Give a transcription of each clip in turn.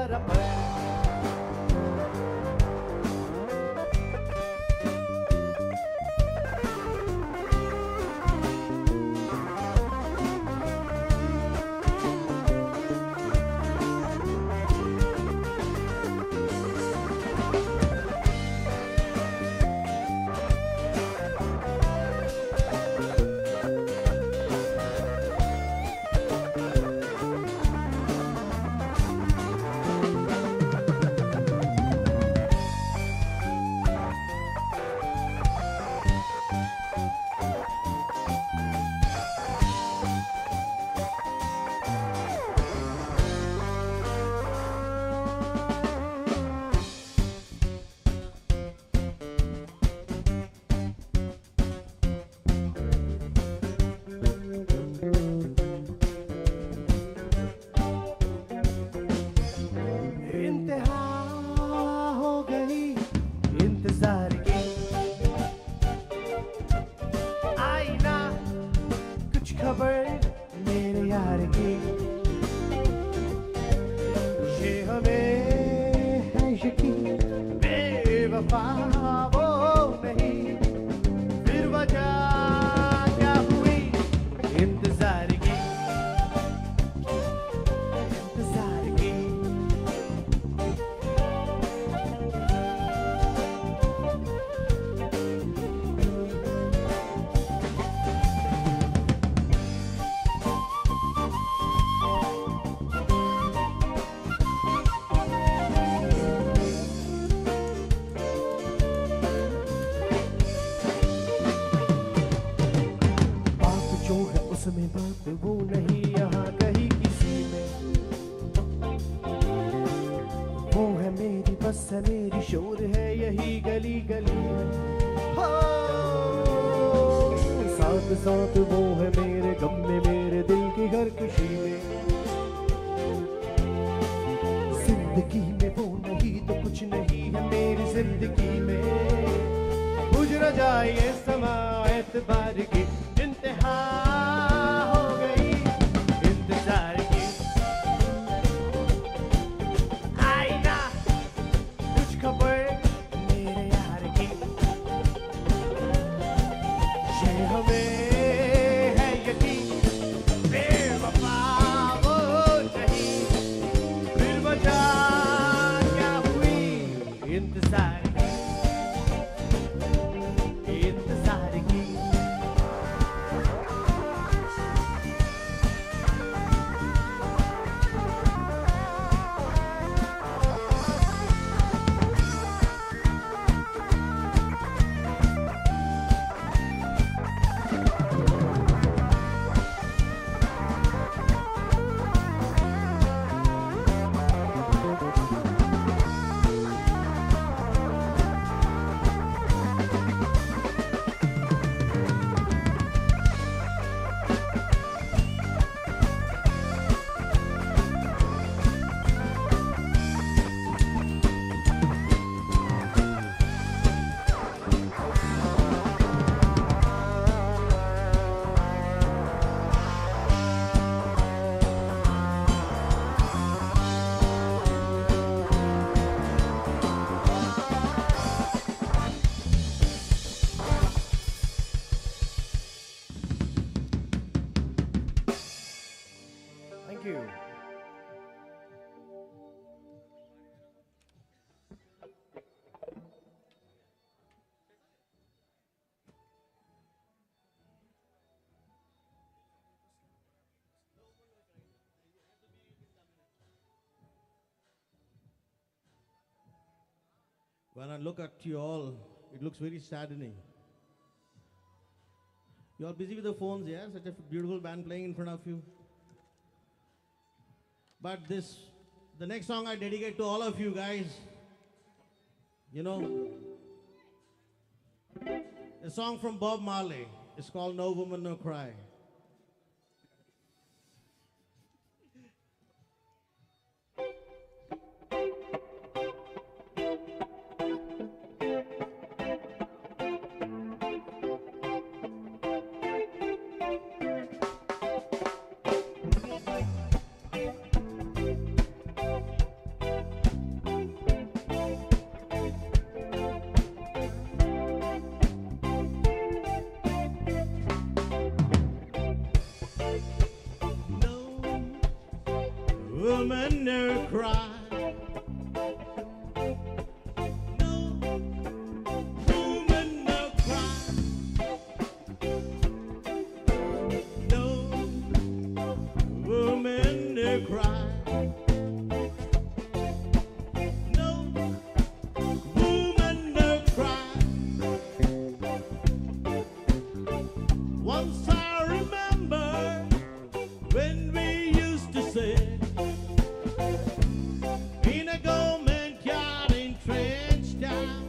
दोबारा पर। उसमें बात वो नहीं यहाँ कहीं किसी में, वो है मेरी बस है मेरी शोर है यही गली गली में। हो साथ साथ वो है मेरे गम में मेरे दिल की हर खुशी में। जिंदगी में वो नहीं तो कुछ नहीं है मेरी जिंदगी में। बुझ न जाए ये समा एतबार की इंतहा हो गई इंतजार की। आई ना कुछ खबर मेरे यार की, ये हमें है यकीन बेवफा वो नहीं, फिर वजह क्या हुई इंतजार When I look at you all, it looks very saddening. You are busy with the phones, yeah? Such a beautiful band playing in front of you. But the next song I dedicate to all of you guys. You know, a song from Bob Marley. It's called No Woman, No Cry. Once I remember when we used to sit in a government yard in Trenchtown,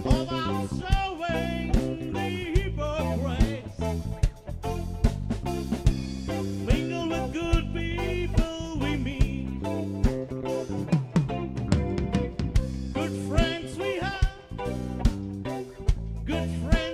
about showing the hypocrites, mingle with good people we meet, good friends we have, good friends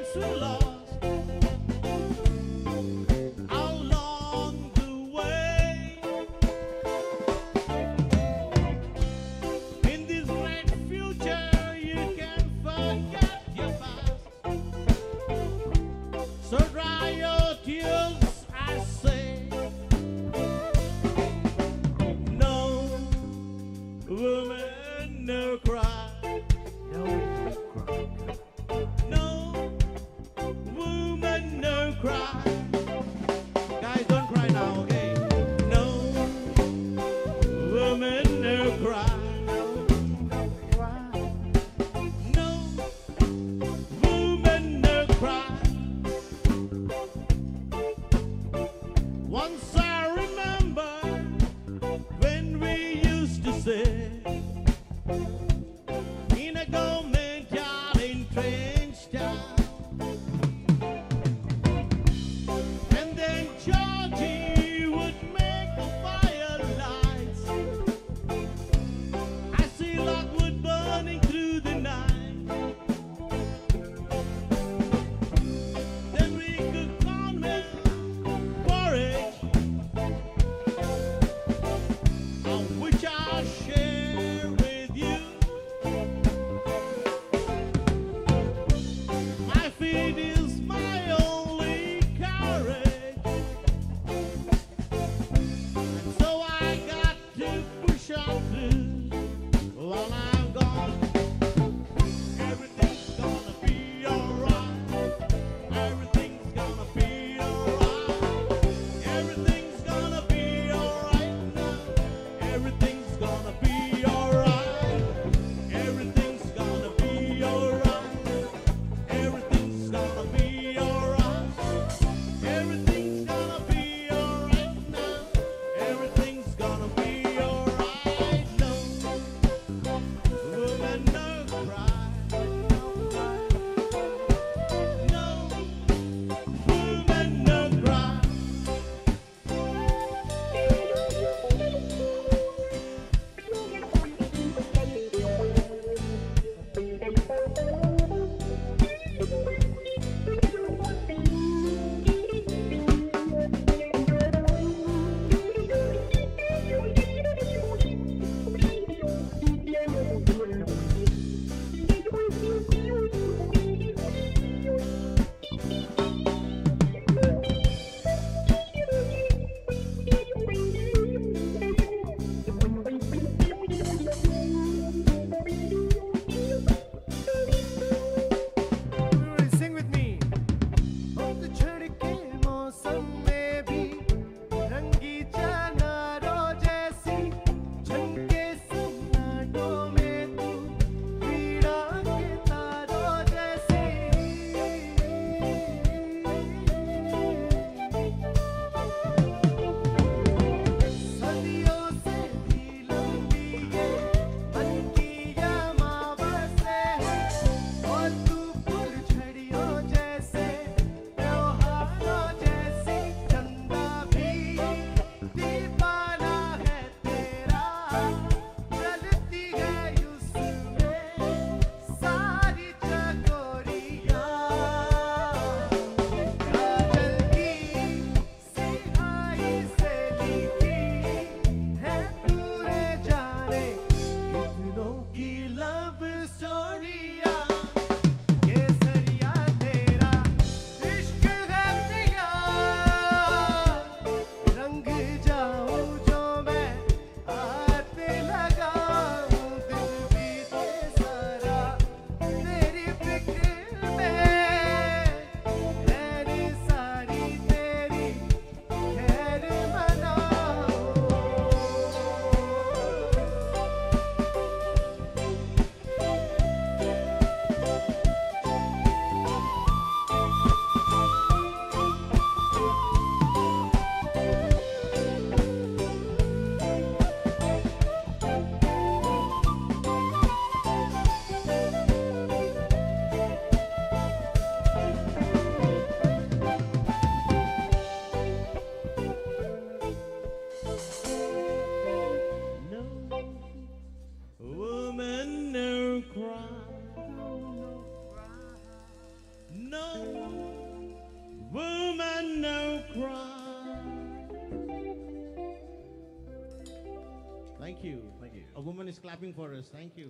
Thank you. Thank you. A woman is clapping for us. Thank you.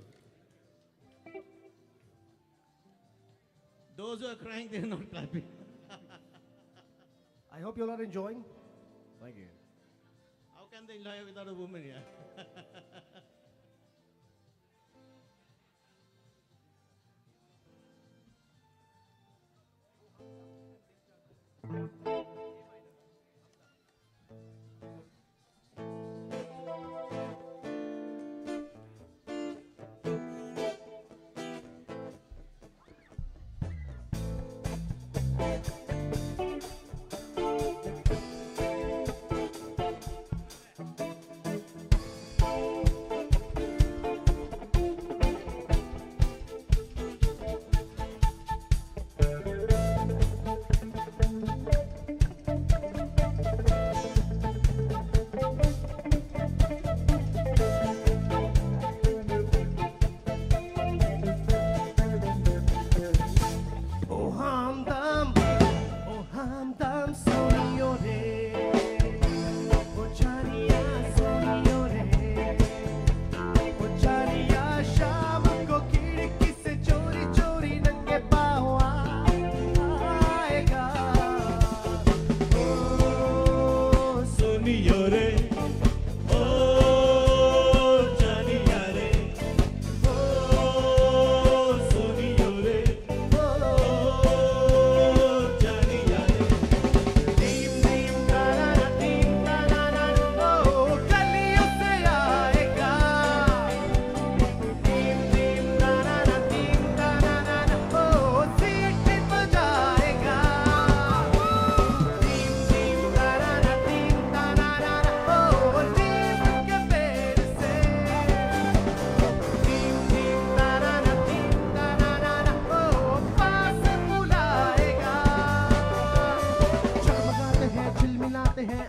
Those who are crying, they are not clapping. I hope you all are enjoying. Thank you. How can they enjoy without a woman here? Oh hamdam soniyo re, oh chaniya soniyo re, oh chaniya sham ko खिड़की से चोरी चोरी नंगे पाँव आएगा. Oh soniyo re.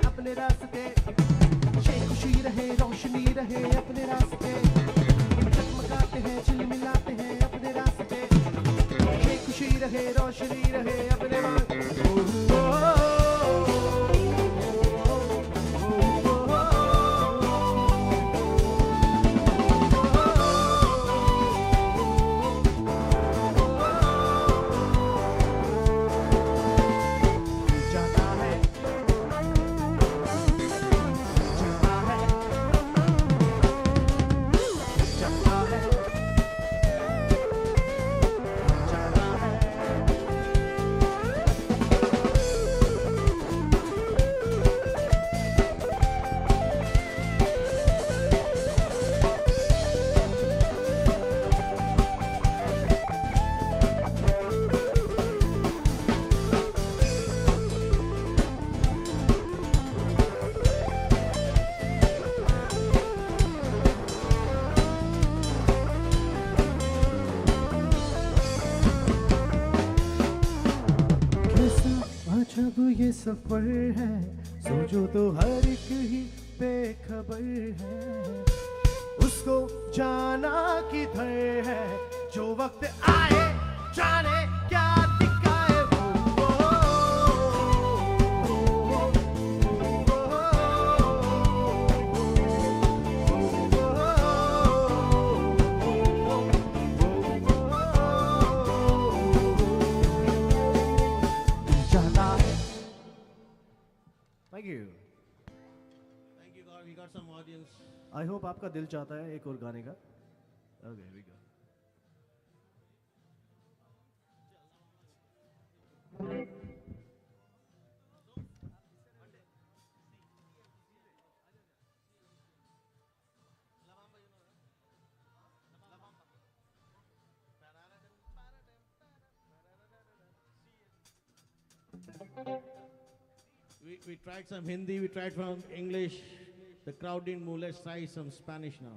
अपने रास्ते खुशी रहे रोशनी रहे अपने रास्ते चमकाते हैं झिलमिलाते हैं अपने रास्ते खुशी रहे रोशनी रहे अपने जब ये सफर है सोचो तो हर एक ही बेखबर है उसको जाना किधर है जो वक्त आए जाने क्या दिखाए Thank you. Thank you, God. We got some audience. I hope आपका दिल चाहता है एक और गाने का. Okay, here we go. We tried some Hindi, we tried from English. The crowd didn't move. Let's try some Spanish now.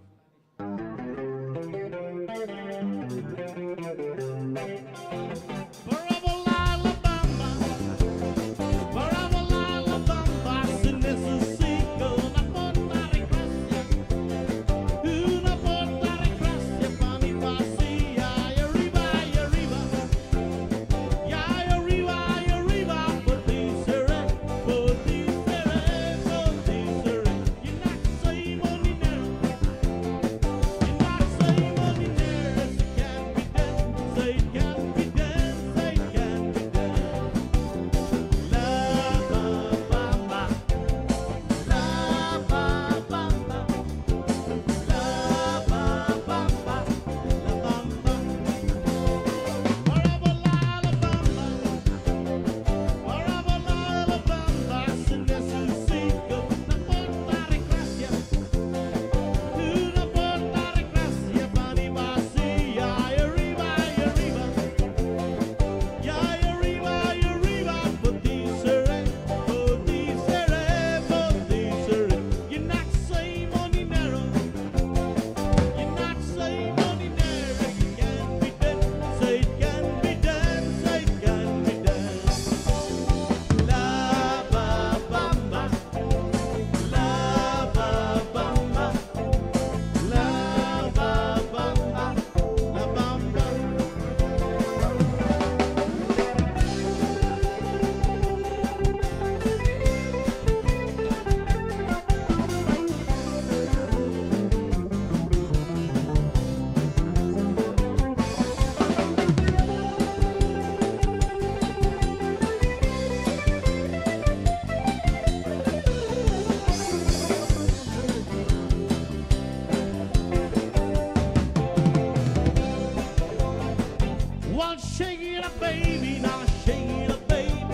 Well, shake it up, baby, now shake it up, baby.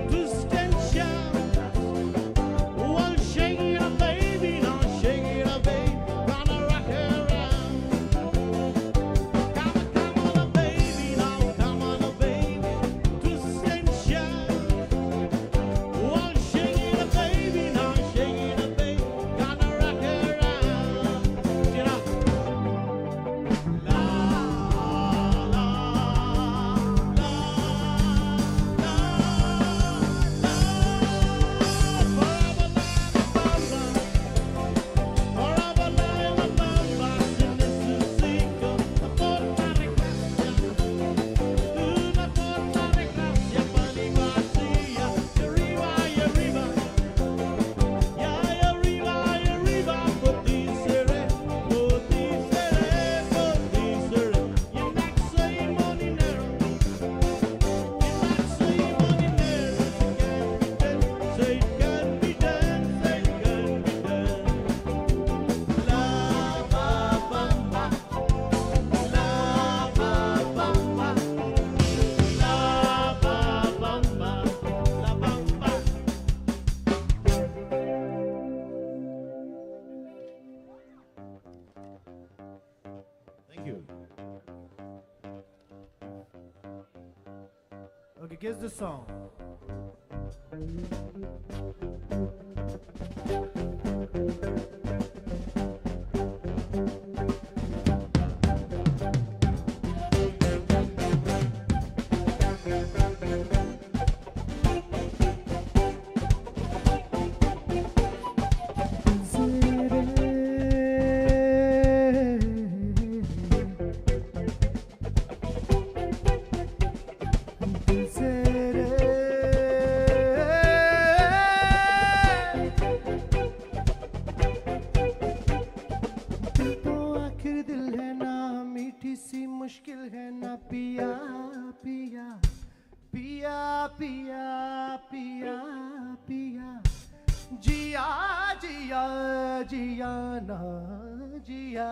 Twist and shout. Well, shake it up, baby, now shake it up, baby. Gonna rock it around. Come on, baby, now come on, baby. Twist and shout. Well, shake it up, baby, now shake it up, baby. Gonna rock it around. You know. Thank you. Okay, guess the song. मुश्किल है ना पिया पिया पिया पिया पिया पिया जिया जिया जिया ना जिया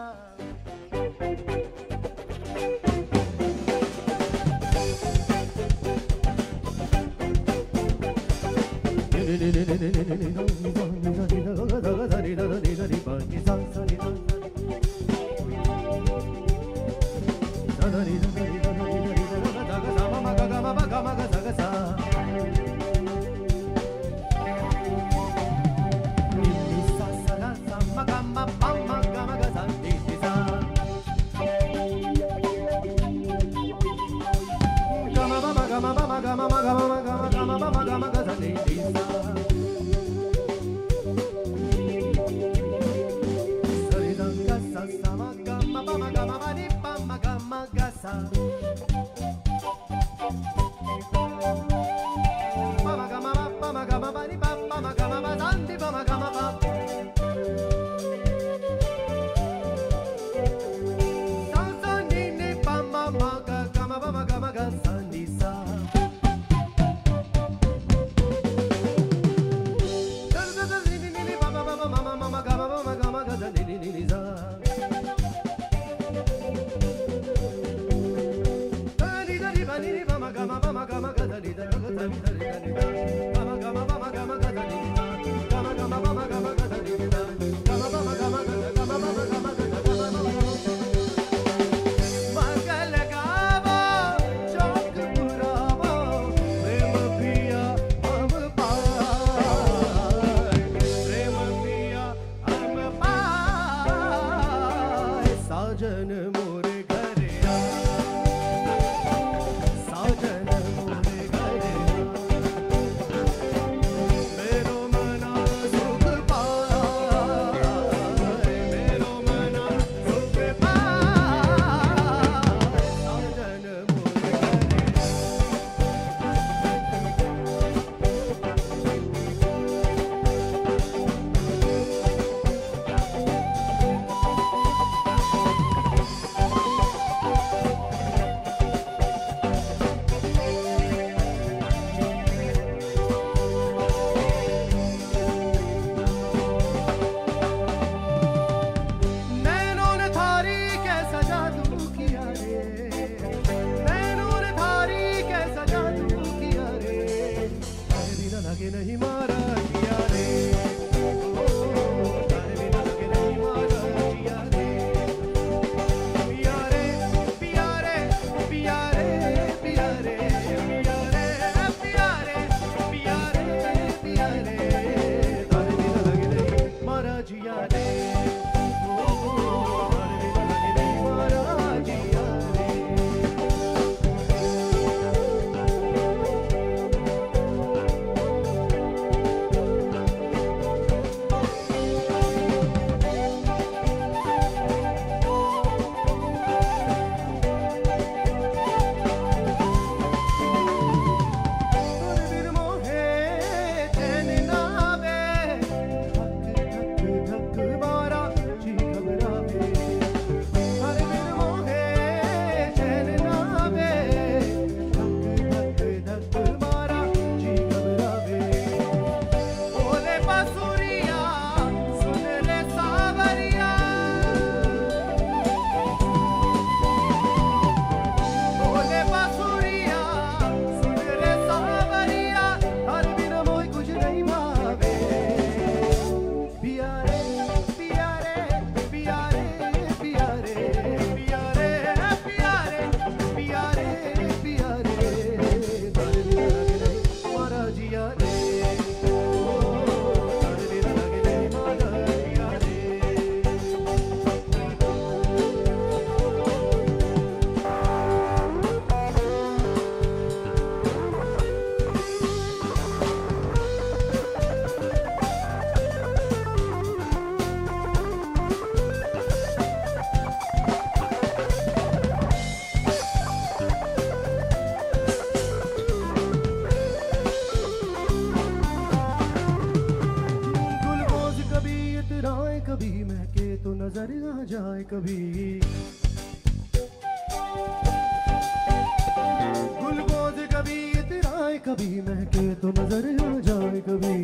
कभी महके तो नजर आ जाए कभी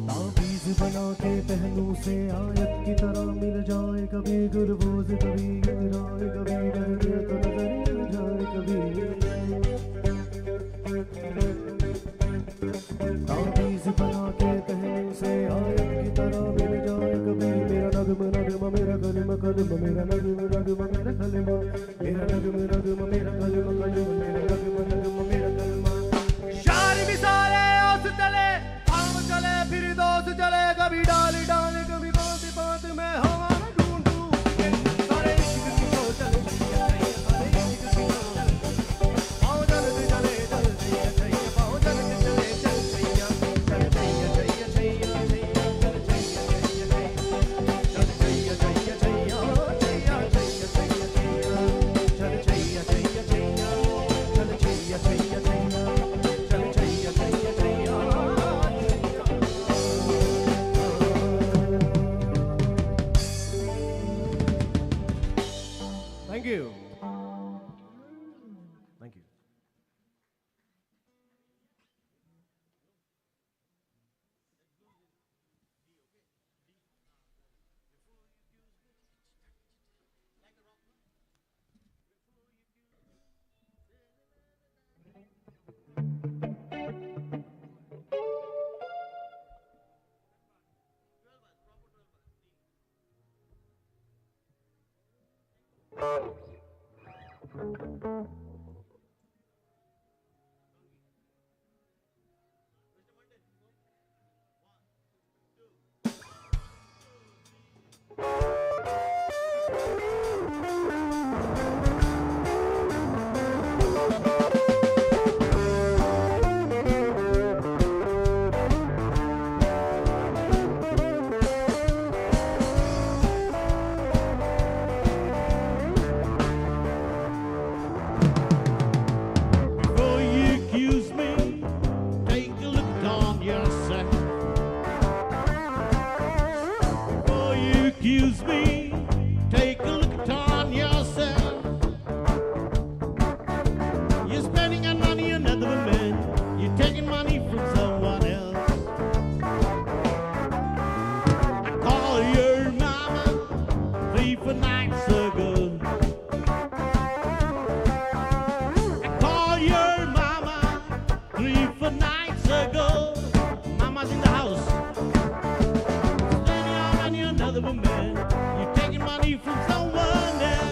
ताबीज बना के पहलू से आयत की तरह मिल जाए कभी गुलबोज कभी गिराए कभी महके तो नजर आ जाए कभी ताबीज बना के पहलू से आयत की तरह मिल जाए कभी मेरा नगमा नगमा मेरा कलमा कलमा मेरा नगमा नगमा मेरा कलमा मेरा नगमा नगमा मेरा कलमा कलमा मेरा नगमा नगमा मेरा कलमा शार मिसाले ओस चले आम चले फिर दोस्त चले कभी डाल डाल कभी बात बात में हवा में ढूंढूं सारे इश्क की तो चले सारे इश्क की तो चले आओ चल चले चल चले आओ चल चले चल चल चल Thank you. Thank you. Before you accuse me, take a look on yourself. Before you accuse me, take a look on yourself. You're spending your money on other women. You're taking money from someone else. I call your mama 3-4 nights ago. I called your mama 3-4 nights ago. Mama's in the house. Spending all money on another woman. You're taking money from someone else.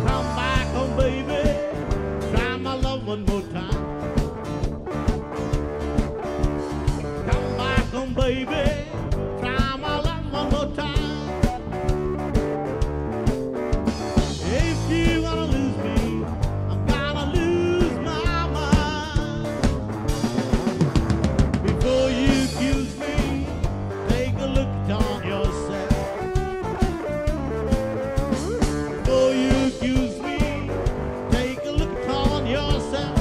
Come back home, baby. Try my love one more time. Come back home, baby. Try my love one more time. If you wanna lose me, I'm gonna lose my mind. Before you accuse me, take a look on yourself. Before you accuse me, take a look on yourself.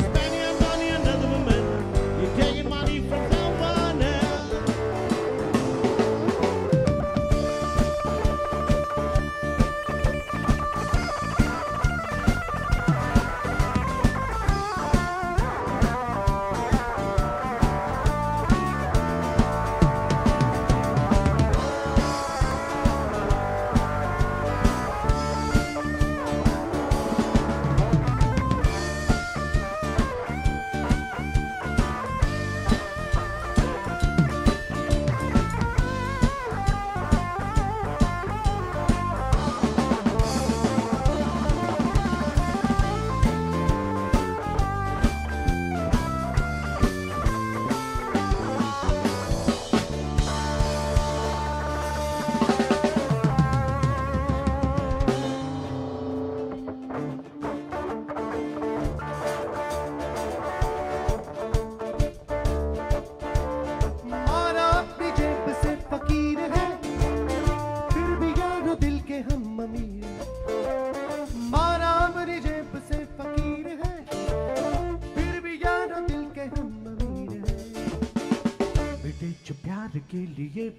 Spending your money on another woman, you're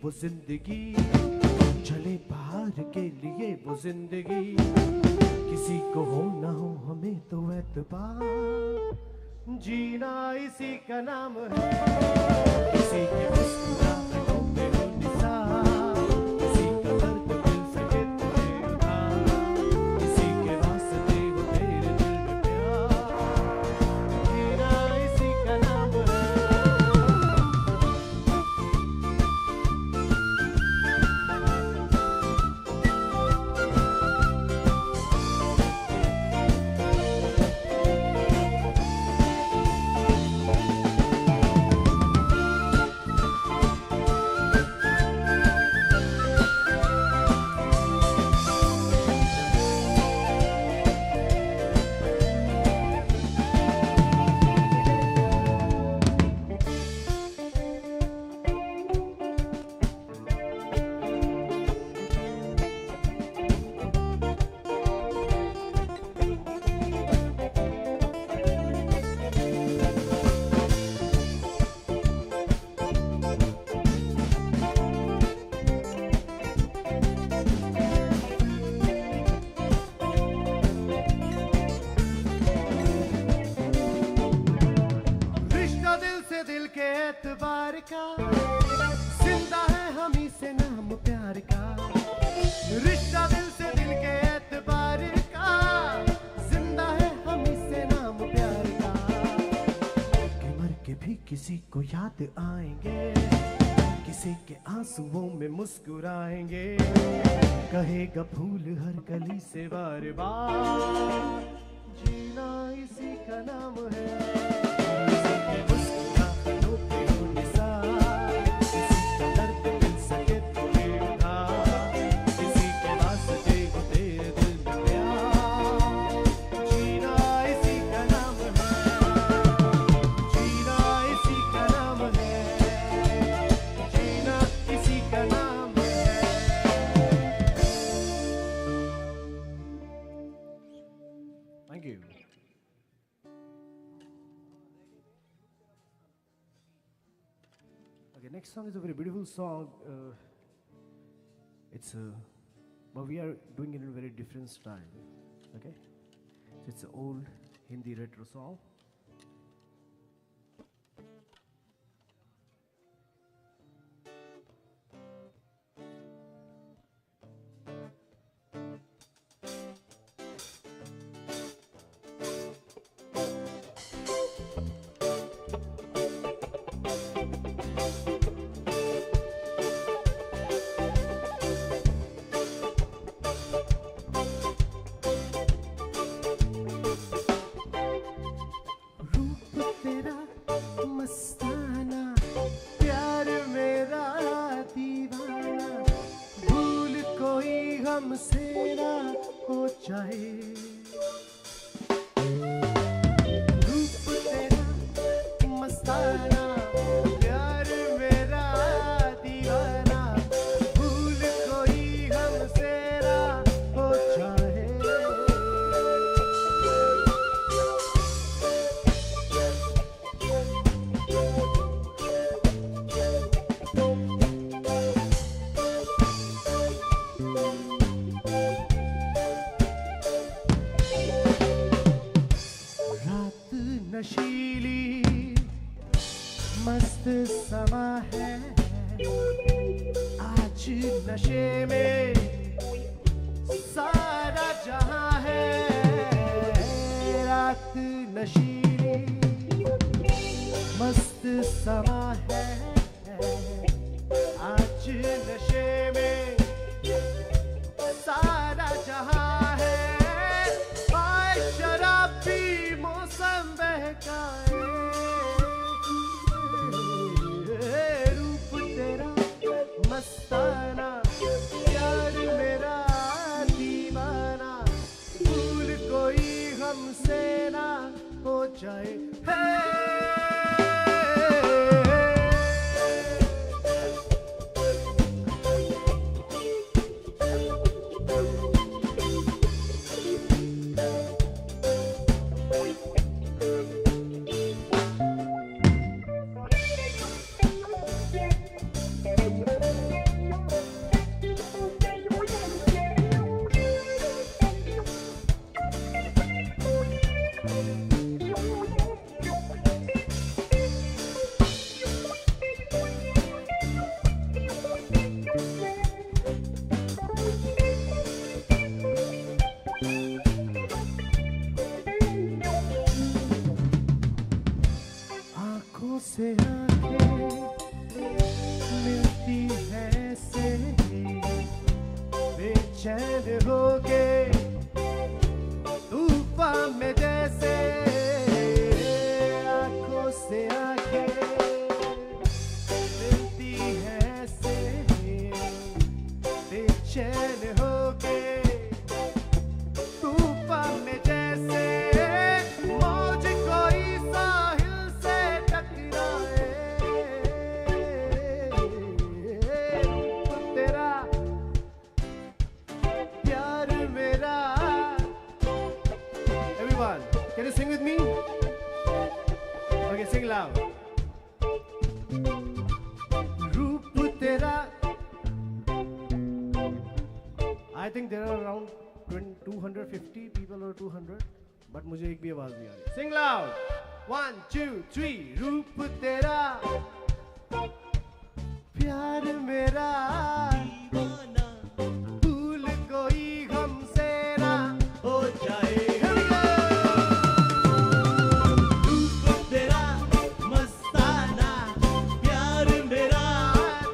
वो जिंदगी, चले बाहर के लिए वो जिंदगी, किसी को हो ना हो हमें तो एतबार, जीना इसी का नाम है। किसी के मुस्कुराहटों पे हो निसार, किसी का दर्द दिल सके तुझे उधार, किसी के वास्ते हो तेरे दिल में प्यार, जीना इसी का नाम है। एतबार का जिंदा है हम ही से नाम प्यार का, रिश्ता दिल से दिल के एतबार का, जिंदा है हम ही से नाम प्यार का, कि मर के भी किसी को याद आएंगे, किसी के आंसुओं में मुस्कुराएंगे, कहेगा फूल हर कली से बार बार, जीना इसी का नाम है। Thank you. Okay, next song is a very beautiful song. But we are doing it in a very different style. Okay, so it's an old Hindi retro song. हमसे ना हो जाए, रूप तेरा मस्ताना, प्यार मेरा दीवाना, भूल कोई हमसे ना हो जाए। नशीली मस्त समा है, आज नशे में सारा जहां है, रात नशीली मस्त समा है, आज नशे में सारा जहां है, आए शराबी मौसम बहकाए, रूप तेरा मस्ताना, प्यार मेरा दीवाना, भूल कोई हमसे ना हो जाए। बेचैन हो गए तूफान में जैसे आंखों से आंखें मिलती हैं ऐसे बेचैन हो गए तूफान में जैसे मौज कोई साहिल से टकराए तेरा प्यार मेरा everyone can you sing with me okay sing loud रूप तेरा I think there are around 250 people or 200 but मुझे एक भी आवाज नहीं आ रही sing loud 1 2 3 रूप तेरा प्यार मेरा दीवाना भूल कोई हमसे ना हो जाए Here we go! रूप तेरा मस्ताना प्यार मेरा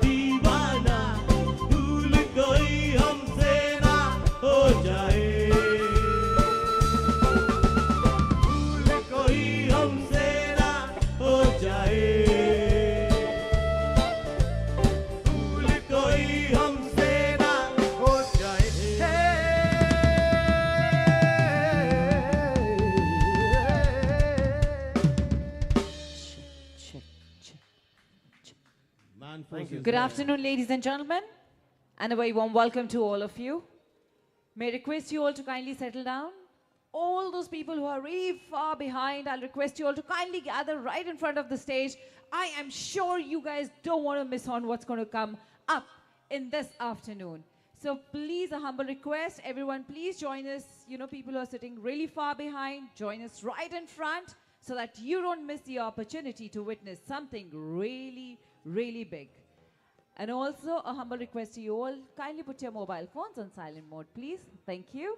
दीवाना भूल कोई हमसे ना हो जाए भूल कोई हमसे ना हो जाए भूल कोई हमसे ना हो जाए Man Thank you. Good afternoon, ladies and gentlemen, and a very warm welcome to all of you. May I request you all to kindly settle down. All those people who are really far behind, I'll request you all to kindly gather right in front of the stage. I am sure you guys don't want to miss on what's going to come up in this afternoon. So please, a humble request, everyone, please join us. You know, people who are sitting really far behind, join us right in front so that you don't miss the opportunity to witness something really, really big. And also, a humble request to you all, kindly put your mobile phones on silent mode, please. Thank you.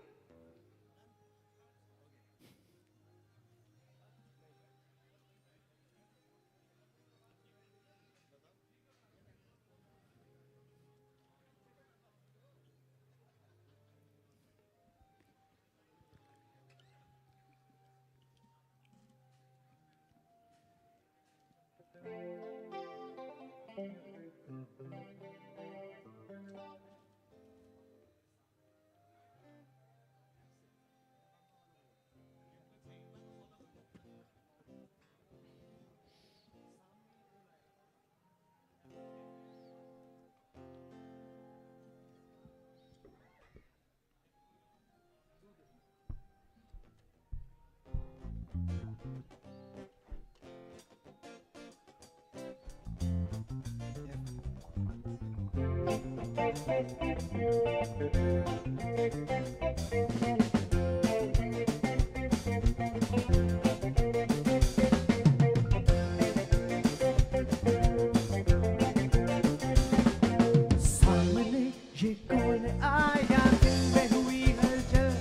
सामने ये कौन आया दिल में हुई हलचल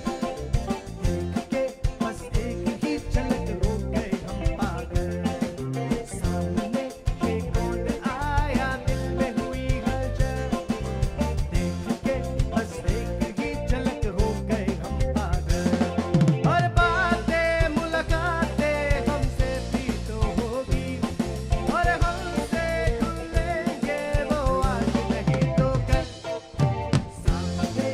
देख के बस एक ही झलक हो गए हम पागल सामने ये कौन आया दिल में हुई हलचल देख के बस एक ही झलक हो गए हम पागल और बातें मुलाकातें हमसे भी तो होगी और हमसे खुलेंगे वो आज नहीं तो कल सामने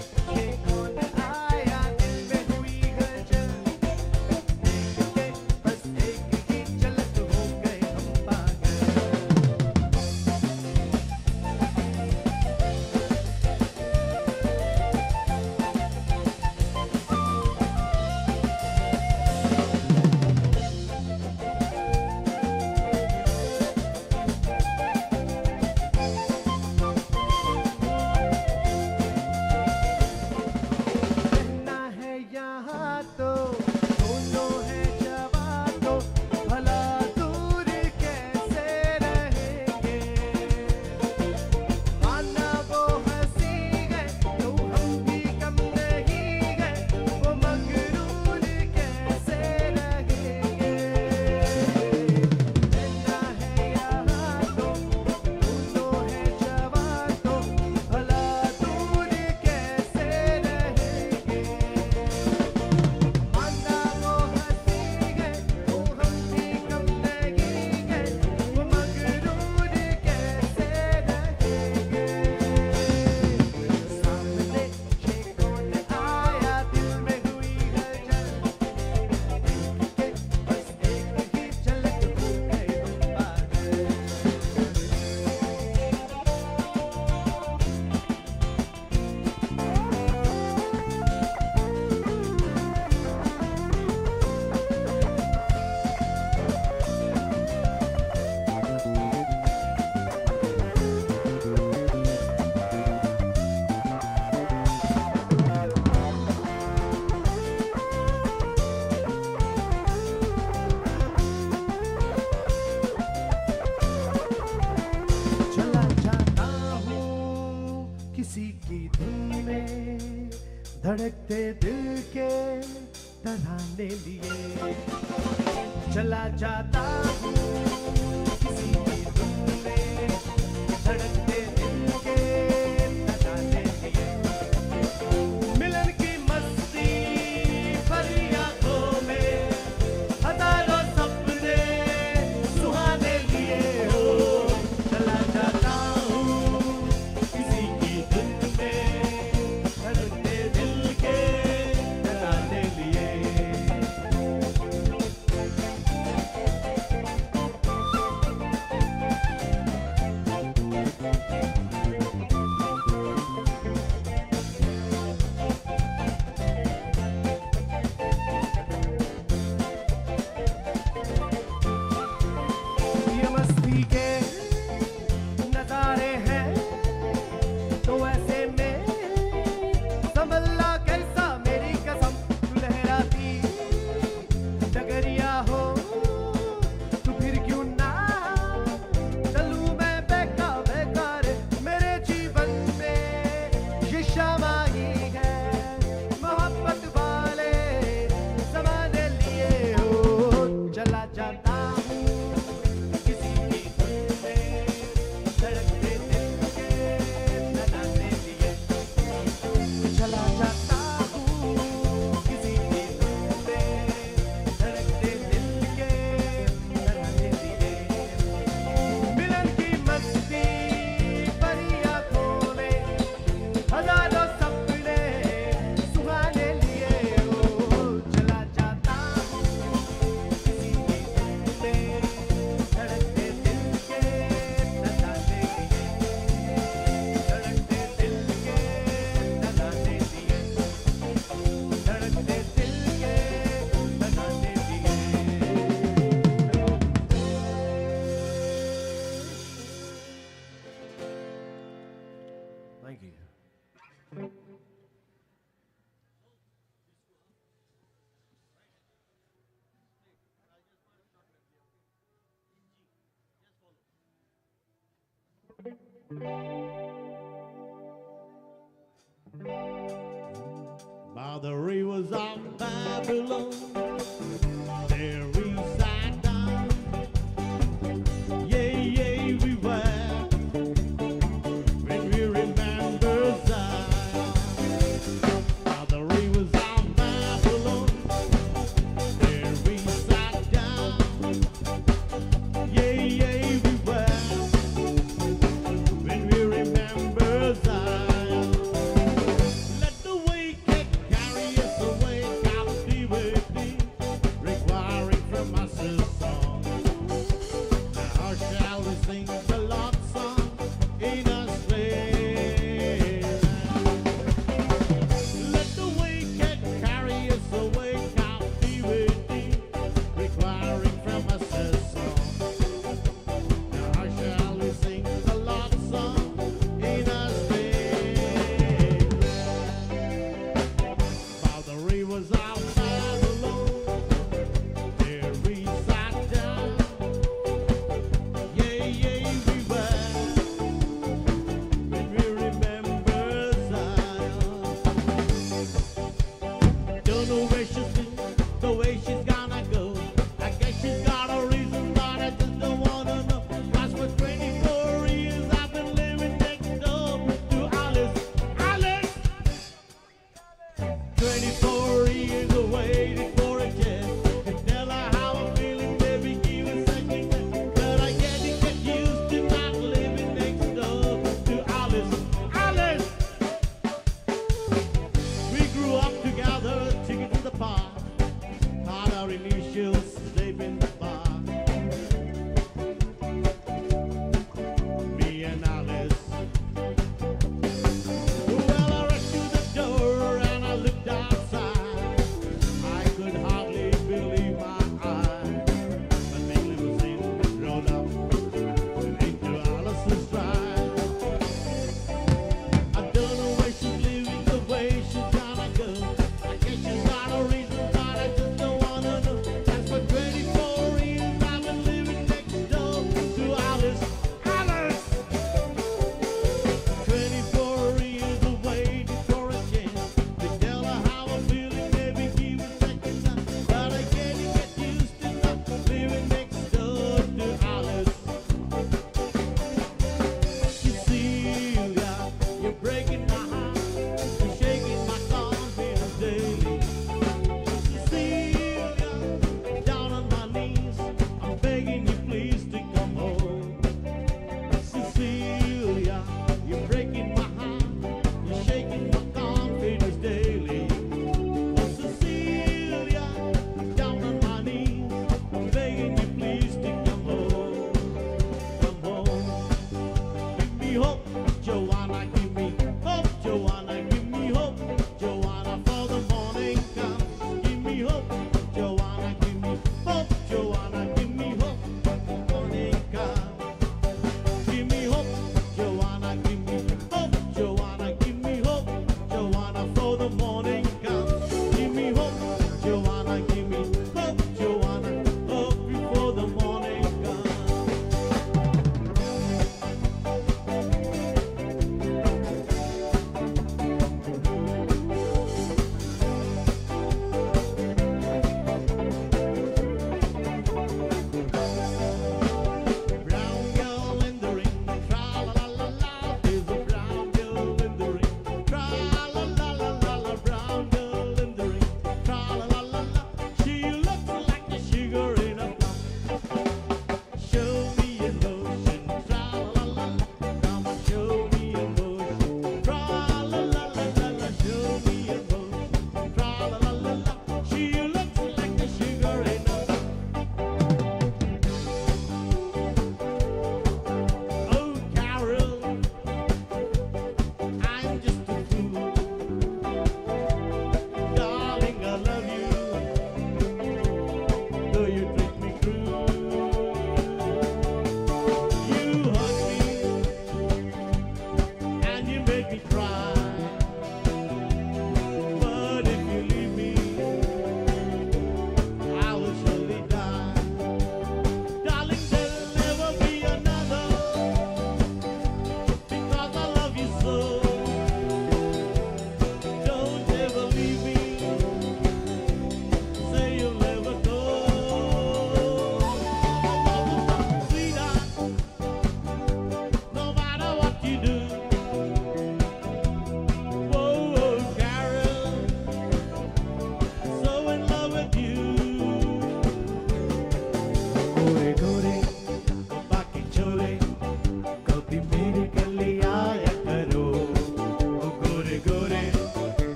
धड़कते दिल के तराने लिए चला जाता हूँ किसी की धुन में धड़कते दिल के तराने लिए मिलन की मस्ती भरी आंखों में हजारों सपने सुहाने लिए हो चला जाता हूँ किसी की धुन में धड़कते दिल के तराने लिए ये मस्ती के नजारे हैं तो ऐसे में संभला कैसा मेरी कसम तू लहराती डगरिया हो तू फिर क्यों ना चलूं मैं बेकार मेरे जीवन में ये शाम आई है मोहब्बत वाले ज़माने लिए हो चला जाता हूँ किसी की धुन में धड़कते दिल के तराने लिए चला जाता हूँ किसी की धुन में धड़कते दिल के तराने लिए मिलन की मस्ती भरी आंखों में हजारों सपने सुहाने लिए हो चला जाता हूँ किसी की धुन में धड़कते दिल के तराने लिए धड़कते दिल के तराने लिए धड़कते दिल के तराने लिए Thank you. By the rivers of Babylon, there we sat down. Yea, we were, when we remember Zion. By the rivers of Babylon, there we sat down. Yea, we were, when we remember Zion. Let the wicked carry us away captivity.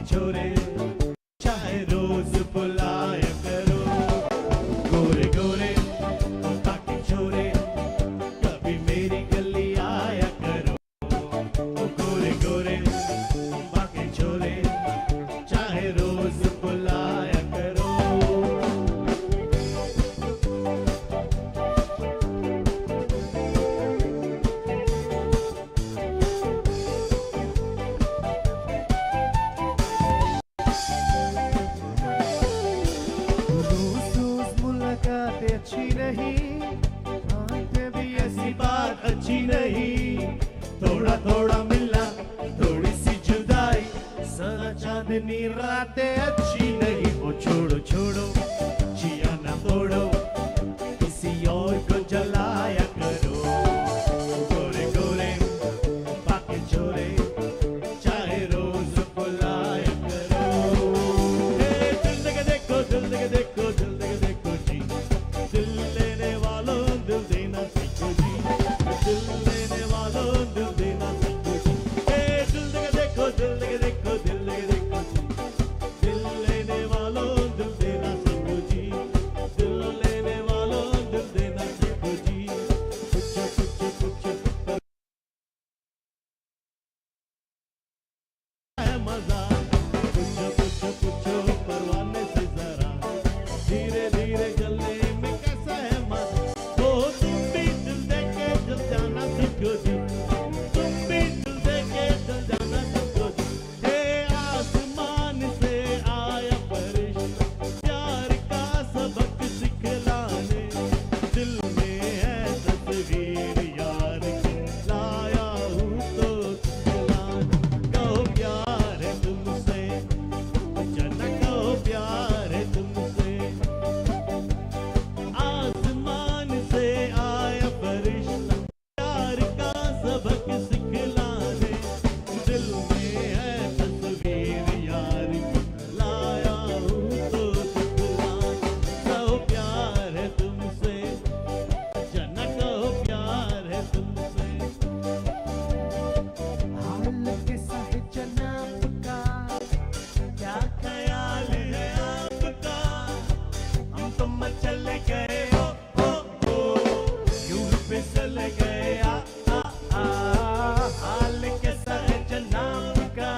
छोरे चाहे रोज बुलाया करो, गोरे गोरे बाकी छोरे कभी मेरी गली आया करो, गोरे गोरे बाकी छोरे चाहे रोज बुलाया करो। अच्छी नहीं, बातें भी ऐसी बात अच्छी नहीं, थोड़ा थोड़ा मिलना थोड़ी सी जुदाई, सारा चांदनी रातें अच्छी नहीं। वो छोड़ो छोड़ो जिया ना तोड़ो, किसी और को जलाया करो, गोरे गोरे बाकी छोरे चाहे रोज बुलाया करो। दिल दे के देखो, दिल दे के देखो, दिल दे के देखो जी, दिल लेने वालों दिल देना सीखो जी, दिल लेने वालों दिल देना सीखो जी। दिल दे के देखो, दिल दे के देखो, दिल दे के देखो जी, दिल लेने वालों दिल देना सीखो जी, दिल लेने वालों दिल देना सीखो जी। कुछ कुछ है मजा, कुछ परवाने से जरा धीरे धीरे गले में कैसा है मजा। ओ तुम भी दिल दे के जल जाना सीखो जी, तुम भी दिल दे के जल जाना सीखो जी। हे आसमान से आया फरिश्ता प्यार का सबक सिखलाने, दिल में है तस्वीर यार की लाया हूँ तो सिखलाने। कहो प्यार है तुमसे, जना कहो प्यार है तुमसे, आसमान से आया फरिश्ता प्यार का सबक सिखलाने, दिल में है तस्वीर यार की लाया हूँ तो सिखलाने। कहो प्यार है तुमसे, जना कहो प्यार है तुमसे। हाल कैसा है जनाब का, क्या ख्याल है आपका, हम तो मचल गए ओ यूं फिसल गए हाल कैसा है जनाब का,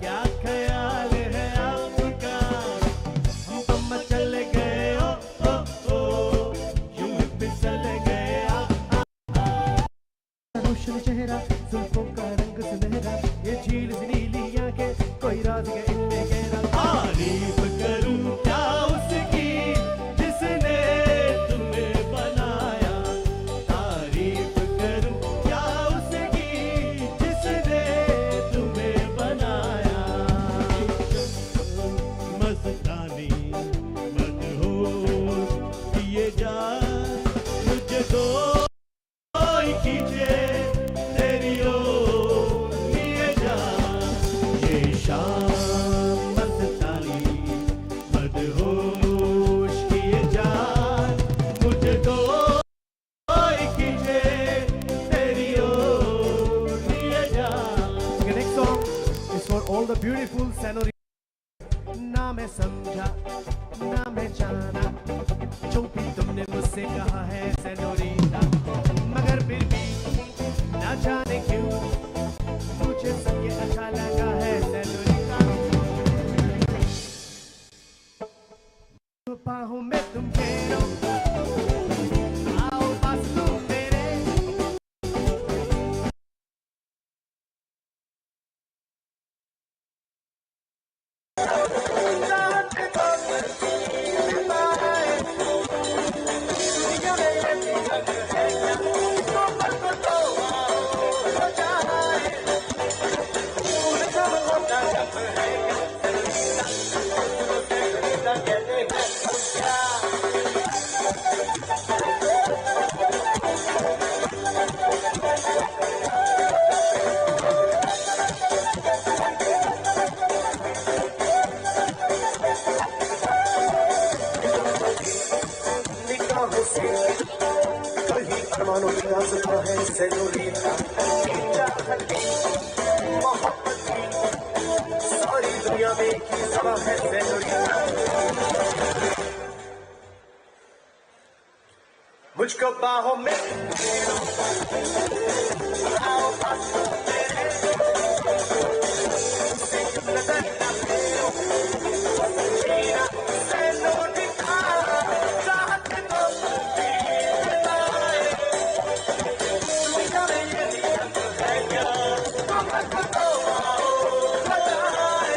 क्या ख्याल है आपका, हम तो मचल गए ओ यूं फिसल गए रोशन चेहरा, जुल्फों का रंग सुनहरा, ये झील सी नीली आंखें, कोई राज के इनमें गहरा। तारीफ करूं क्या उसकी जिसने तुम्हें बनाया, तारीफ करूं क्या उसकी जिसने तुम्हें बनाया। मस्तानी मदहोश किए जा मुझको, कोई खींचे तेरी ओर लिए जा। ये शाम मस्तानी मदहोश किए जा मुझको, कोई खींचे तेरी ओर लिए जा। Okay, next song is for all the beautiful senoritas. ना मैं समझा ना मैं जाना, जो भी तुमने मुझसे कहा है सेनोरिटा, मगर फिर भी ना जाने क्यों मुझे सब ये अच्छा लगा है सेनोरिटा। बाहों में तुम घेरो, आओ पास तुम मेरे, कहीं अरमानों की आज़मा है सेनोरिटा, मोहब्बत की सारी दुनिया में एक ही समा है सेनोरिटा। मुझको बाहों में आओ पास मेरे, तुमसे नजर न फेरो, मेरा सेनोरिटा, चाहत को दिखाए, दुनिया में ये नियम है क्या, हमको आओ बताए,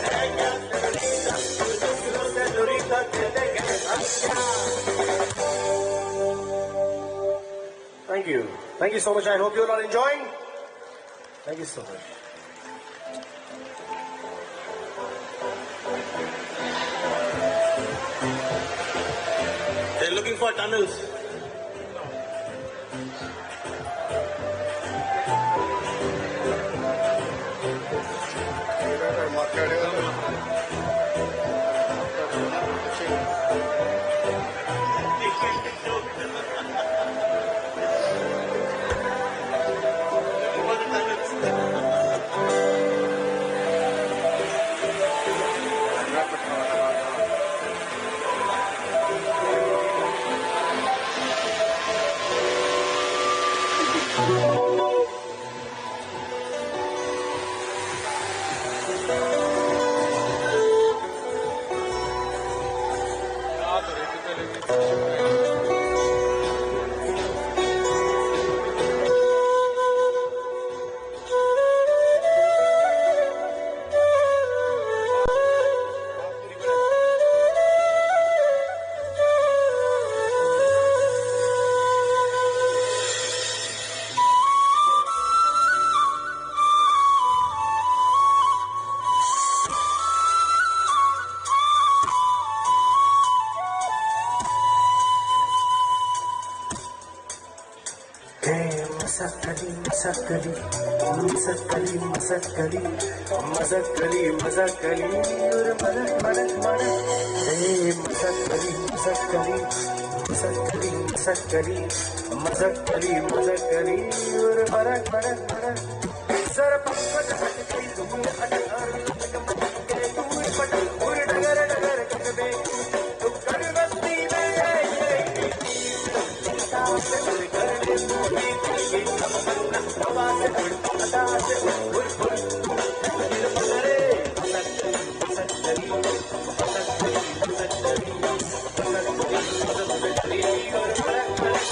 है क्या सेनोरिटा, तुझको सेनोरिटा कहते हैं अच्छा। Thank you. Thank you so much. I hope you're all enjoying. Thank you so much. They're looking for tunnels. Masakali, masakali, masakali, masakali, masakali, masakali, और मदक मदक मदक, हे masakali, masakali, masakali, masakali, masakali, masakali, और मदक मदक मदक, sir Pankaj हट गई दुनिया अटकार, के दूर पटल उड़ डगर डगर कटबे, तो कर बस्ती में ये ताश उड़ कर मोही ये हवा से उड़ पता से उड़ उड़ दिल पकड़े सच्चरी सच्चरी सच्चरी सच्चरी सच्चरी और फरक फरक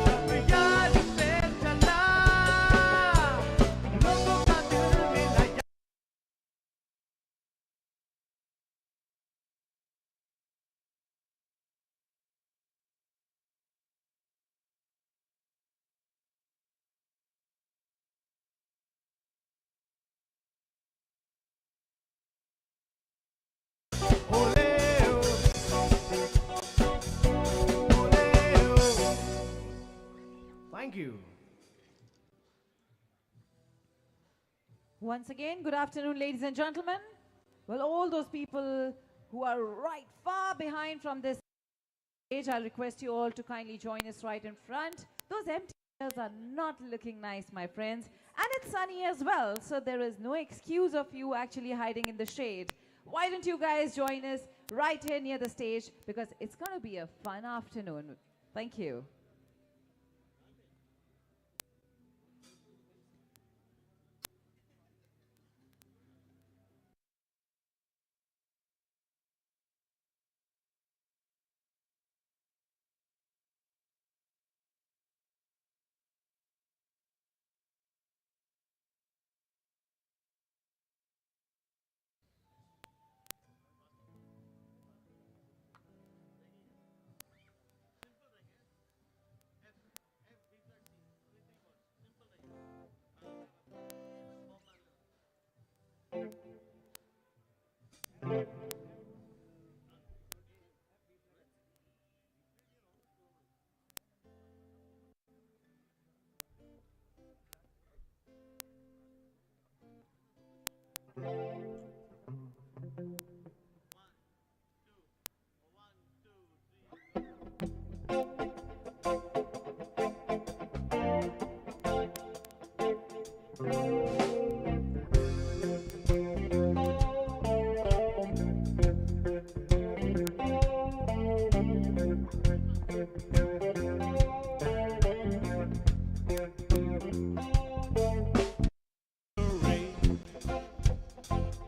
जब यार से चला लोगों का दिल मिला Ole, ole, thank you. Once again, good afternoon, ladies and gentlemen. Well, all those people who are right far behind from this stage, I'll request you all to kindly join us right in front. Those empty chairs are not looking nice, my friends. And it's sunny as well, so there is no excuse of you actually hiding in the shade. Why don't you guys join us right here near the stage, because it's going to be a fun afternoon. Thank you.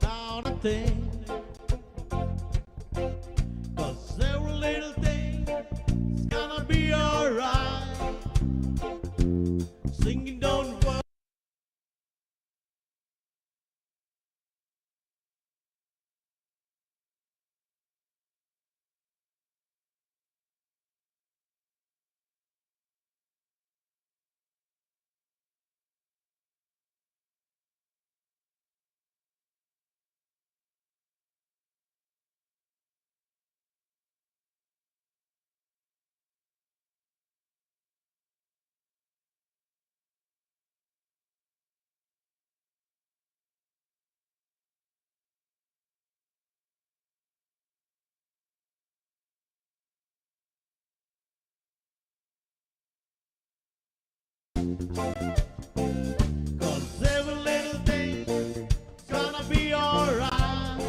Down a thing, 'cause every little thing is gonna be alright. Singing don't worry. Cause every little thing is gonna be alright.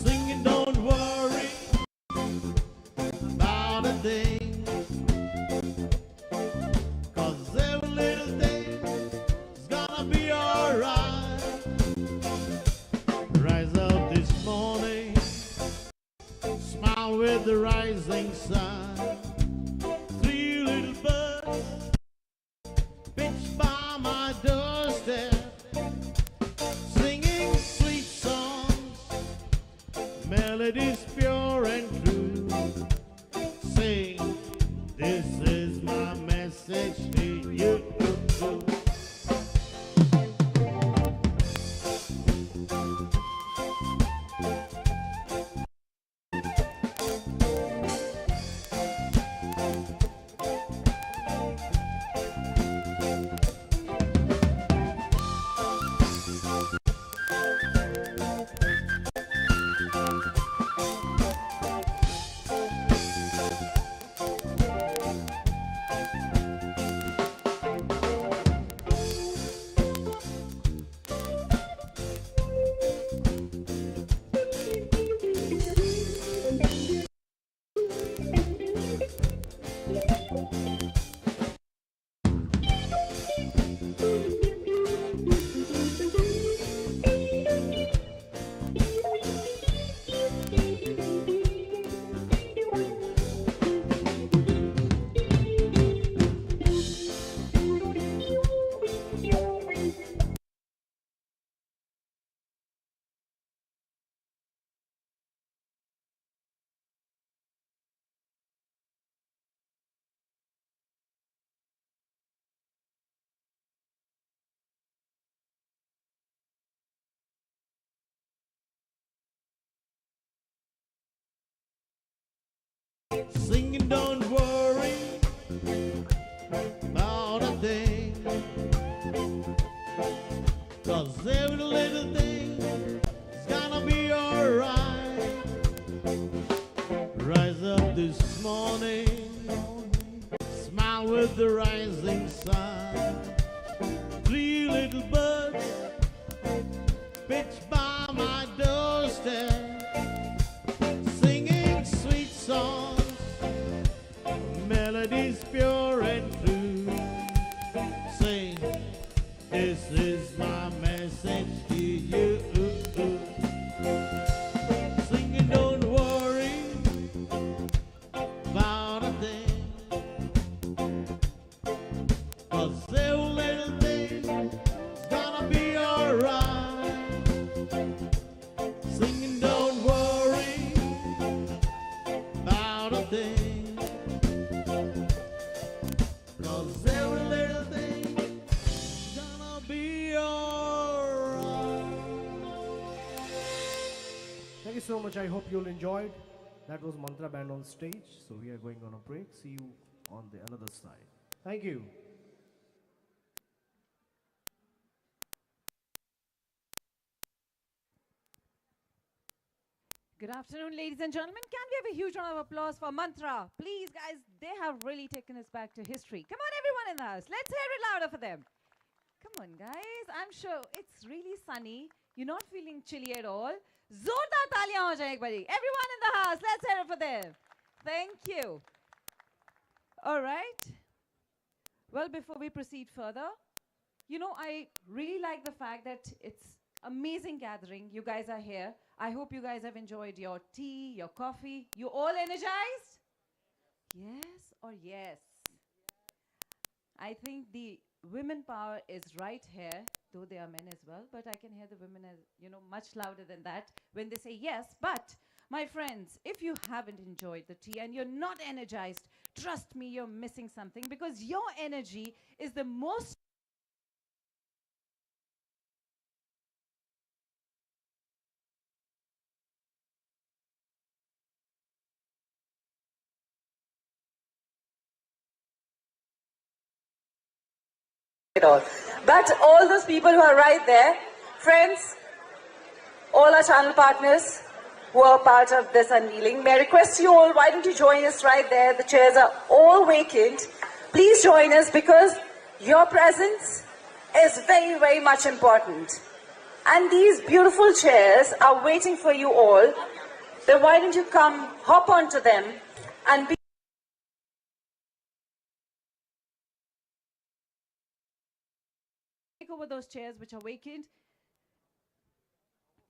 Singing don't worry about a thing. Cause every little thing is gonna be alright. Rise up this morning, smile with the rising sun. Three little birds pitched by my doorstep, singing sweet songs, melodies pure and true. Sing, this is my message to you. every little thing is gonna be alright. Rise up this morning, smile with the rising sun. 3 little birds pitch by my doorstep, singing sweet songs, melodies pure and true. Say, this is my message to you. Singing, don't worry about a thing, 'cause every little thing is gonna be alright. Singing, don't worry about a thing, 'cause every little thing is gonna be alright. Thank you so much. I hope you'll enjoyed. That was Mantra Band on stage. So we are going on a break. See you on the another side. Thank you. Good afternoon, ladies and gentlemen. Can we have a huge round of applause for Mantra? Please, guys, they have really taken us back to history. Come on, everyone in the house. Let's hear it louder for them. Come on, guys. I'm sure it's really sunny. You're not feeling chilly at all. Zordar taaliyan ho jaye ek bari. Everyone in the house, let's hear it for them. Thank you. All right. Well, before we proceed further, you know, I really like the fact that it's amazing gathering. You guys are here. I hope you guys have enjoyed your tea, your coffee. You all energized? Yes or yes? I think the women power is right here, though they are men as well, but I can hear the women as, you know, much louder than that when they say yes. But my friends, if you haven't enjoyed the tea and you're not energized, trust me, you're missing something, because your energy is the most at all. But all those people who are right there, friends, all our channel partners who are part of this unveiling, may I request you all, why don't you join us right there? The chairs are all vacant. Please join us, because your presence is very, very much important. And these beautiful chairs are waiting for you all. Then why don't you come, hop onto them and be take over those chairs which are vacant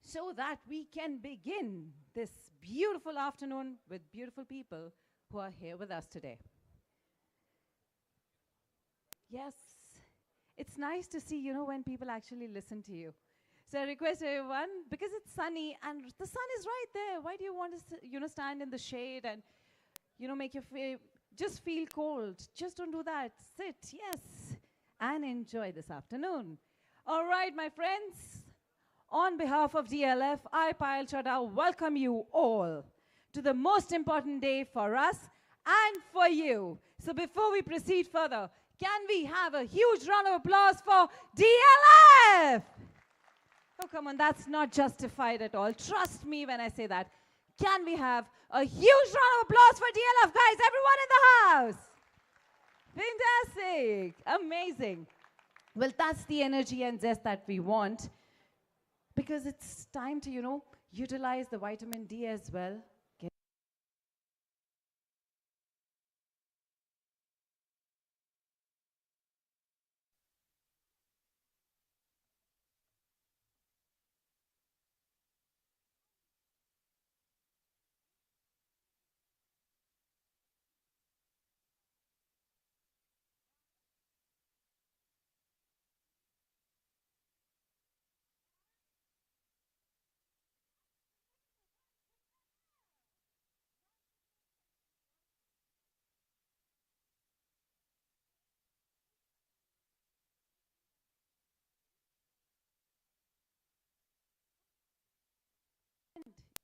so that we can begin this beautiful afternoon with beautiful people who are here with us today. Yes, it's nice to see, you know, when people actually listen to you. So I request everyone, because it's sunny and the sun is right there, why do you want to, you know, stand in the shade and, you know, make your just feel cold? Just don't do that. Sit, yes, and enjoy this afternoon. All right, my friends, on behalf of DLF, I, Payal Chadha, welcome you all to the most important day for us and for you. So before we proceed further, can we have a huge round of applause for DLF? Oh, come on, that's not justified at all. Trust me when I say that. Can we have a huge round of applause for DLF, guys? Everyone in the house. Fantastic. Amazing. Well, that's the energy and zest that we want, because it's time to, you know, utilize the vitamin D as well.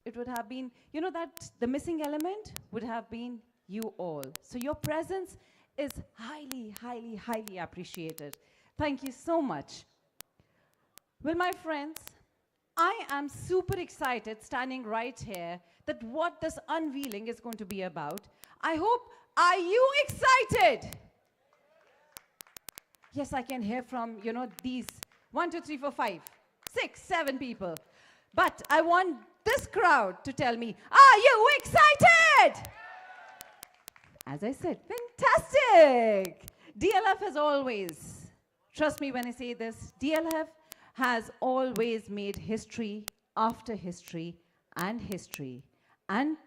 It would have been, you know, that the missing element would have been you all. So your presence is highly, highly, highly appreciated. Thank you so much. Well, my friends, I am super excited standing right here that what this unveiling is going to be about. I hope, are you excited? Yes, I can hear from, these 1, 2, 3, 4, 5, 6, 7 people. But I want this crowd to tell me, are you excited? As I said, fantastic. DLF has always, trust me when I say this, DLF has always made history after history and history. And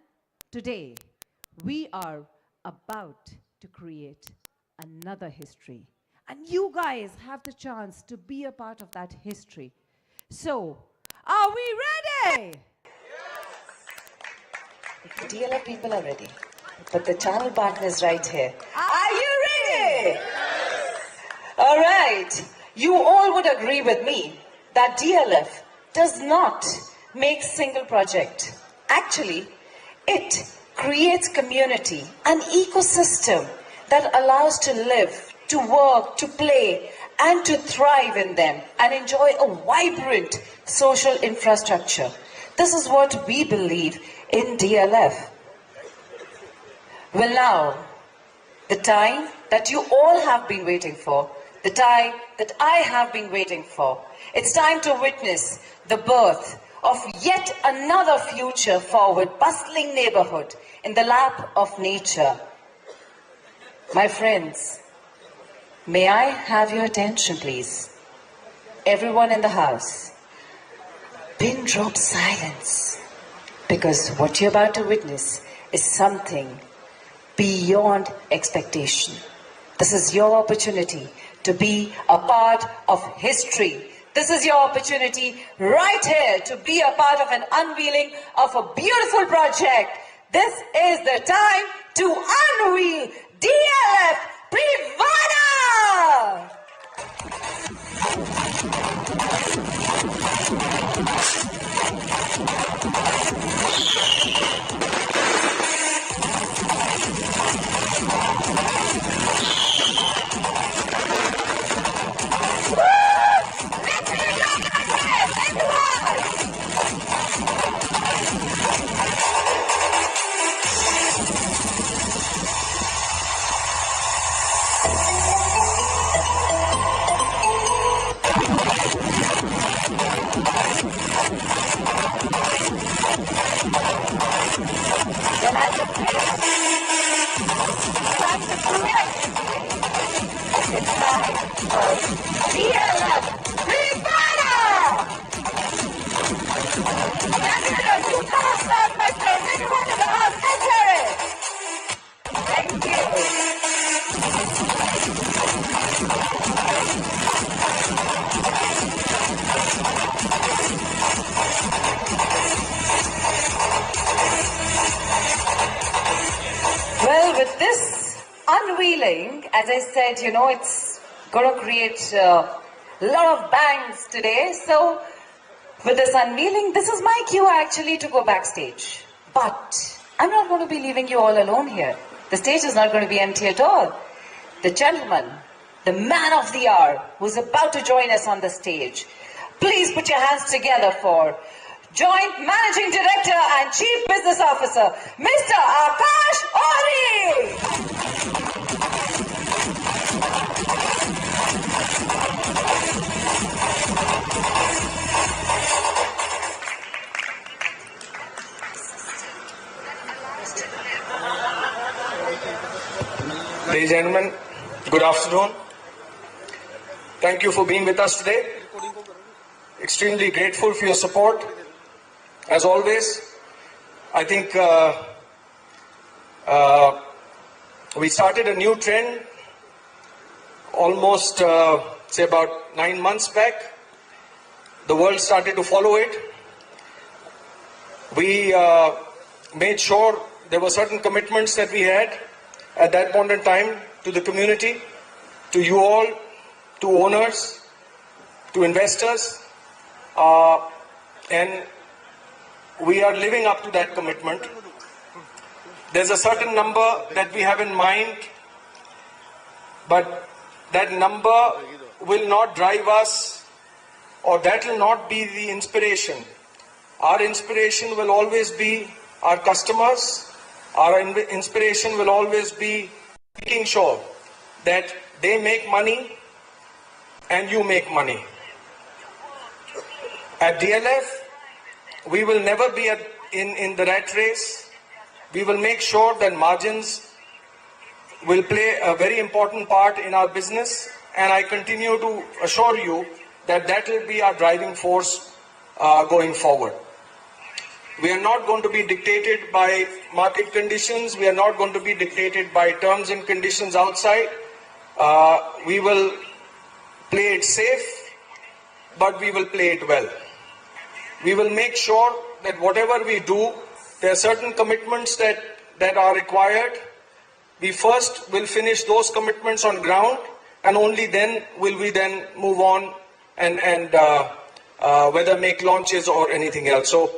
today, we are about to create another history. And you guys have the chance to be a part of that history. So, are we ready? The DLF people are ready, but the channel partner is right here. Are you ready? All right. You all would agree with me that DLF does not make single project. Actually, it creates community, an ecosystem that allows to live, to work, to play, and to thrive in them and enjoy a vibrant social infrastructure. This is what we believe in DLF. Well, now, the time that you all have been waiting for, the time that I have been waiting for, it's time to witness the birth of yet another future forward, bustling neighborhood in the lap of nature. My friends, may I have your attention, please? Everyone in the house, pin drop silence, because what you're about to witness is something beyond expectation. This is your opportunity to be a part of history. This is your opportunity right here to be a part of an unveiling of a beautiful project. This is the time to unveil DLF Privana! Well, with this unveiling, as I said, it's going to create a lot of bangs today. So, with this unveiling, this is my cue actually to go backstage. But I'm not going to be leaving you all alone here. The stage is not going to be empty at all. The gentleman, the man of the hour, who's about to join us on the stage. Please put your hands together for Joint Managing Director and Chief Business Officer, Mr. Akash Ori. Ladies and gentlemen, good afternoon. Thank you for being with us today. Extremely grateful for your support. As always, I think we started a new trend almost, say about 9 months back. The world started to follow it. We made sure there were certain commitments that we had at that point in time to the community, to you all, to owners, to investors, and we are living up to that commitment. There's a certain number that we have in mind, but that number will not drive us or that will not be the inspiration. Our inspiration will always be our customers. Our inspiration will always be making sure that they make money and you make money. At DLF, we will never be in the rat race. We will make sure that margins will play a very important part in our business, and I continue to assure you that that will be our driving force going forward. We are not going to be dictated by market conditions. We are not going to be dictated by terms and conditions outside. We will play it safe, but we will play it well. We will make sure that whatever we do, there are certain commitments that are required. We first will finish those commitments on ground, and only then will we then move on and whether make launches or anything else. So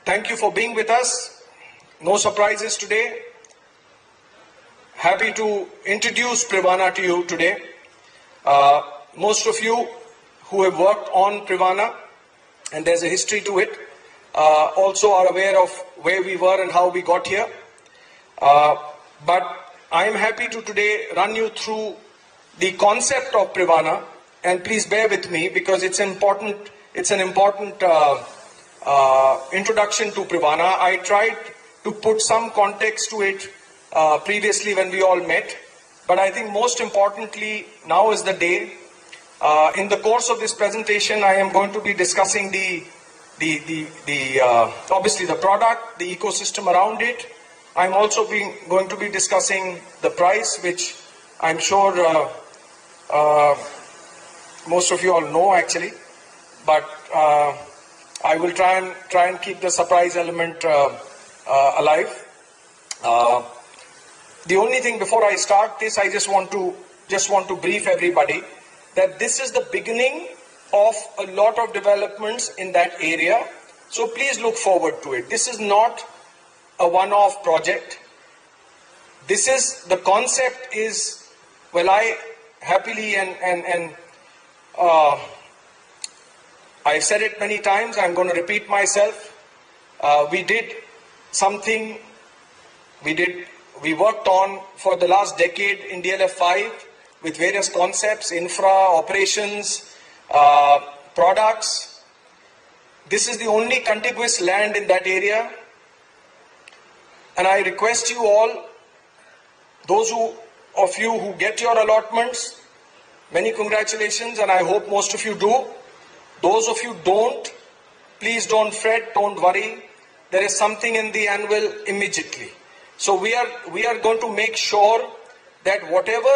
thank you for being with us. No surprises today. Happy to introduce Privana to you today. Most of you who have worked on Privana, and there's a history to it, also are aware of where we were and how we got here. But I am happy to today run you through the concept of Privana, and please bear with me because it's an important introduction to Privana. I tried to put some context to it previously when we all met, but I think most importantly now is the day. In the course of this presentation, I am going to be discussing obviously the product, the ecosystem around it. I'm also going to be discussing the price, which I'm sure most of you all know actually, but I will try and keep the surprise element alive. The only thing before I start this, I just want to brief everybody that this is the beginning of a lot of developments in that area. So please look forward to it. This is not a one-off project. This is, the concept is, well, I happily and I've said it many times, I'm going to repeat myself. We did something, we worked on for the last decade in DLF 5 with various concepts, infra, operations, products. This is the only contiguous land in that area. And I request you all, those of you who get your allotments, many congratulations, and I hope most of you do. Those of you don't, please don't fret, don't worry. There is something in the annual immediately. So we are going to make sure that whatever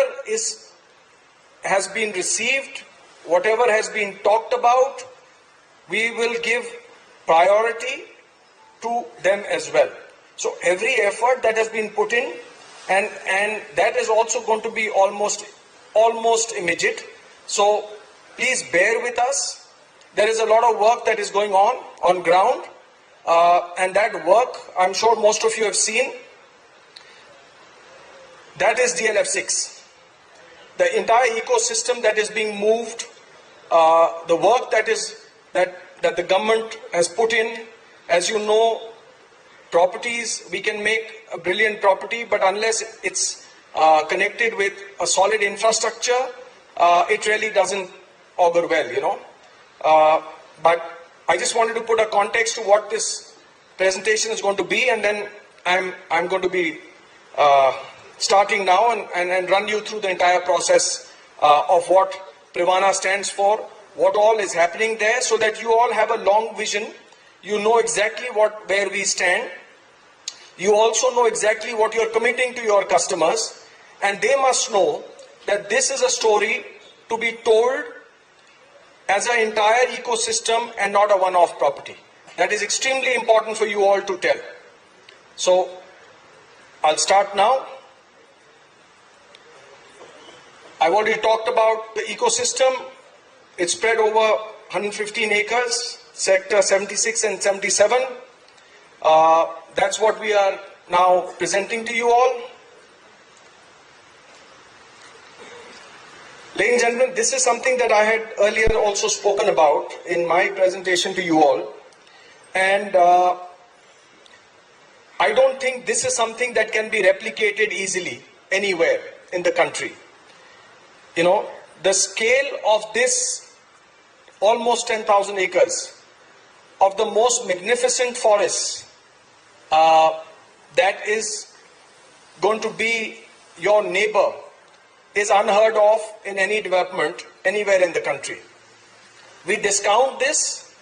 has been received, whatever has been talked about, we will give priority to them as well. So every effort that has been put in, and that is also going to be almost immediate. So please bear with us. There is a lot of work that is going on ground, and that work, I'm sure most of you have seen. That is DLF 6. The entire ecosystem that is being moved, the work that the government has put in. As you know, properties, we can make a brilliant property, but unless it's connected with a solid infrastructure, it really doesn't augur well, you know. But I just wanted to put a context to what this presentation is going to be, and then I'm going to be starting now and run you through the entire process of what Privana stands for, what all is happening there, so that you all have a long vision. You know exactly where we stand. You also know exactly what you're committing to your customers, and they must know that this is a story to be told as an entire ecosystem and not a one-off property. That is extremely important for you all to tell. So I'll start now. I've already talked about the ecosystem. It's spread over 115 acres, sector 76 and 77. That's what we are now presenting to you all. Ladies and gentlemen, this is something that I had earlier also spoken about in my presentation to you all. And I don't think this is something that can be replicated easily anywhere in the country. You know, the scale of this almost 10,000 acres of the most magnificent forests that is going to be your neighbor is unheard of in any development anywhere in the country. We discount this.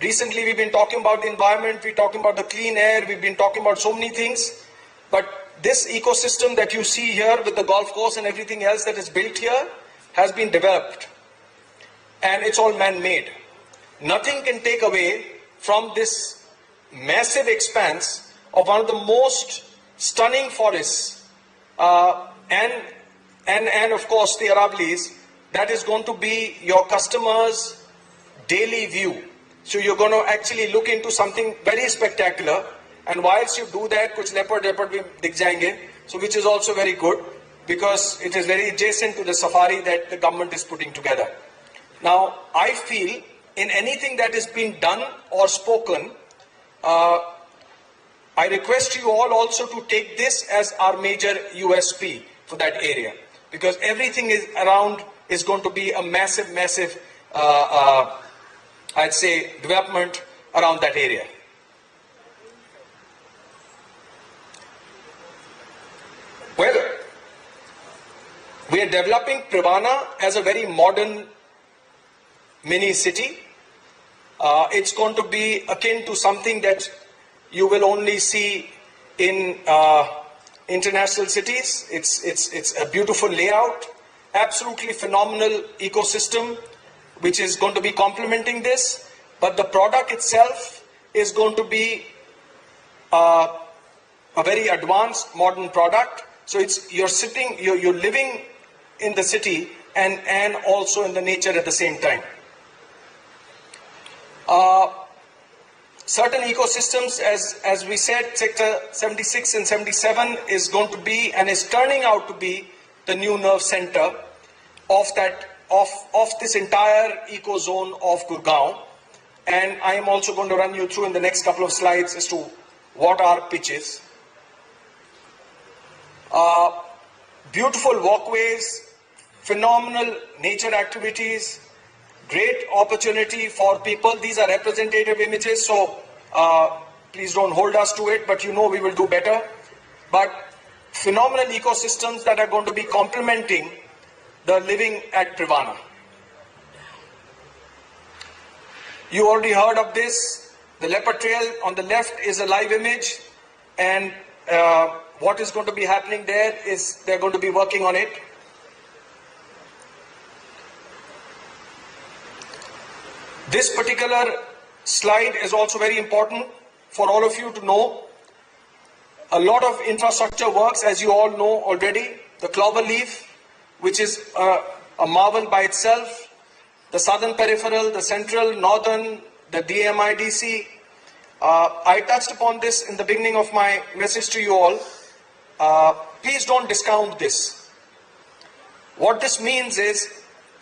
Recently we've been talking about the environment, we're talking about the clean air, we've been talking about so many things. But this ecosystem that you see here with the golf course and everything else that is built here has been developed. And it's all man-made. Nothing can take away from this massive expanse of one of the most stunning forests and of course the Aravallis, that is going to be your customers' daily view. So you're going to actually look into something very spectacular, and whilst you do that, kuch leopard bhi dikh jayenge, so which is also very good because it is very adjacent to the safari that the government is putting together. Now, I feel in anything that is being done or spoken, I request you all also to take this as our major USP for that area, because everything is around is going to be a massive, I'd say, development around that area. Well, we are developing Privana as a very modern mini city. It's going to be akin to something that you will only see in international cities. It's a beautiful layout, absolutely phenomenal ecosystem, which is going to be complementing this. But the product itself is going to be a very advanced modern product. So you're living in the city and also in the nature at the same time. Certain ecosystems, as we said, sector 76 and 77 is going to be and is turning out to be the new nerve center of this entire eco zone of Gurgaon. And I am also going to run you through in the next couple of slides as to what our pitch is. Beautiful walkways, phenomenal nature activities, great opportunity for people. These are representative images, so please don't hold us to it, but you know we will do better. But phenomenal ecosystems that are going to be complementing the living at Privana. You already heard of this. The leopard trail on the left is a live image, and what is going to be happening there is they're going to be working on it. This particular slide is also very important for all of you to know. A lot of infrastructure works, as you all know already. The clover leaf, which is a marvel by itself. The southern peripheral, the central, northern, the DMIDC. I touched upon this in the beginning of my message to you all. Please don't discount this. What this means is,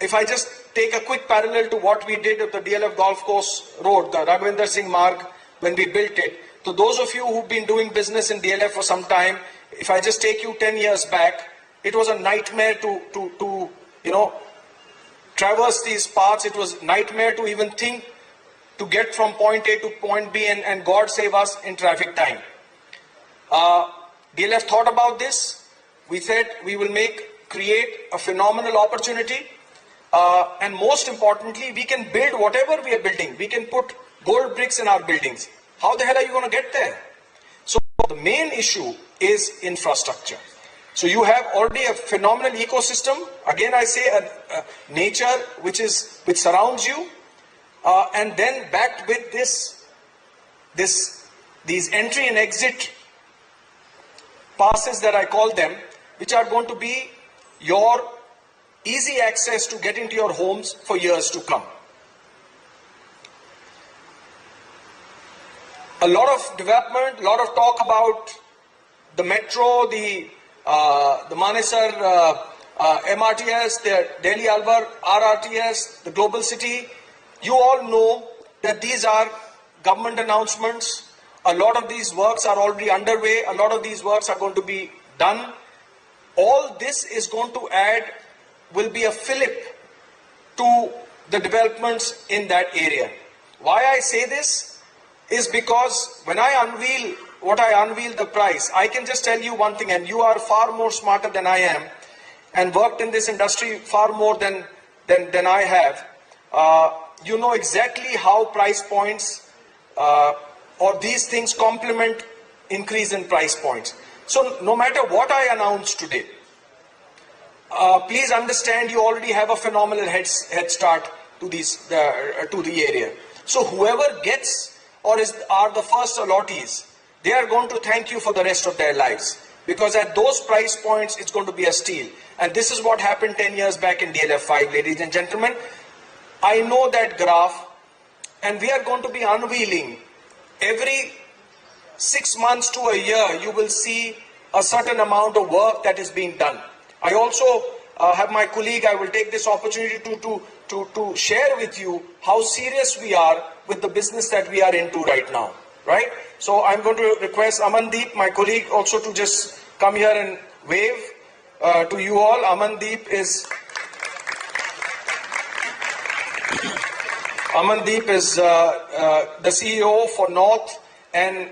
if I just take a quick parallel to what we did at the DLF Golf Course Road, the Raghavinder Singh Marg, when we built it. To those of you who've been doing business in DLF for some time, if I just take you 10 years back, it was a nightmare to traverse these paths. It was a nightmare to even think to get from point A to point B, and God save us in traffic time. DLF thought about this. We said we will create a phenomenal opportunity. And most importantly, we can build whatever we are building. We can put gold bricks in our buildings. How the hell are you going to get there? So the main issue is infrastructure. So you have already a phenomenal ecosystem. Again, I say a nature which surrounds you, and then backed with these entry and exit passes that I call them, which are going to be your easy access to get into your homes for years to come. A lot of development, a lot of talk about the metro, the Manesar MRTS, the Delhi Alwar, RRTS, the Global City. You all know that these are government announcements. A lot of these works are already underway. A lot of these works are going to be done. All this is going to add, will be a fillip to the developments in that area. Why I say this is because when I unveil the price, I can just tell you one thing, and you are far more smarter than I am and worked in this industry far more than I have. You know exactly how price points or these things complement increase in price points. So no matter what I announce today, please understand you already have a phenomenal head start to the area. So whoever gets or are the first allottees, they are going to thank you for the rest of their lives, because at those price points it's going to be a steal. And this is what happened 10 years back in DLF5, ladies and gentlemen. I know that graph, and we are going to be unveiling every 6 months to a year. You will see a certain amount of work that is being done. I also have my colleague, I will take this opportunity to share with you how serious we are with the business that we are into right now, right? So I'm going to request Amandeep, my colleague, also to just come here and wave to you all. Amandeep is the CEO for North and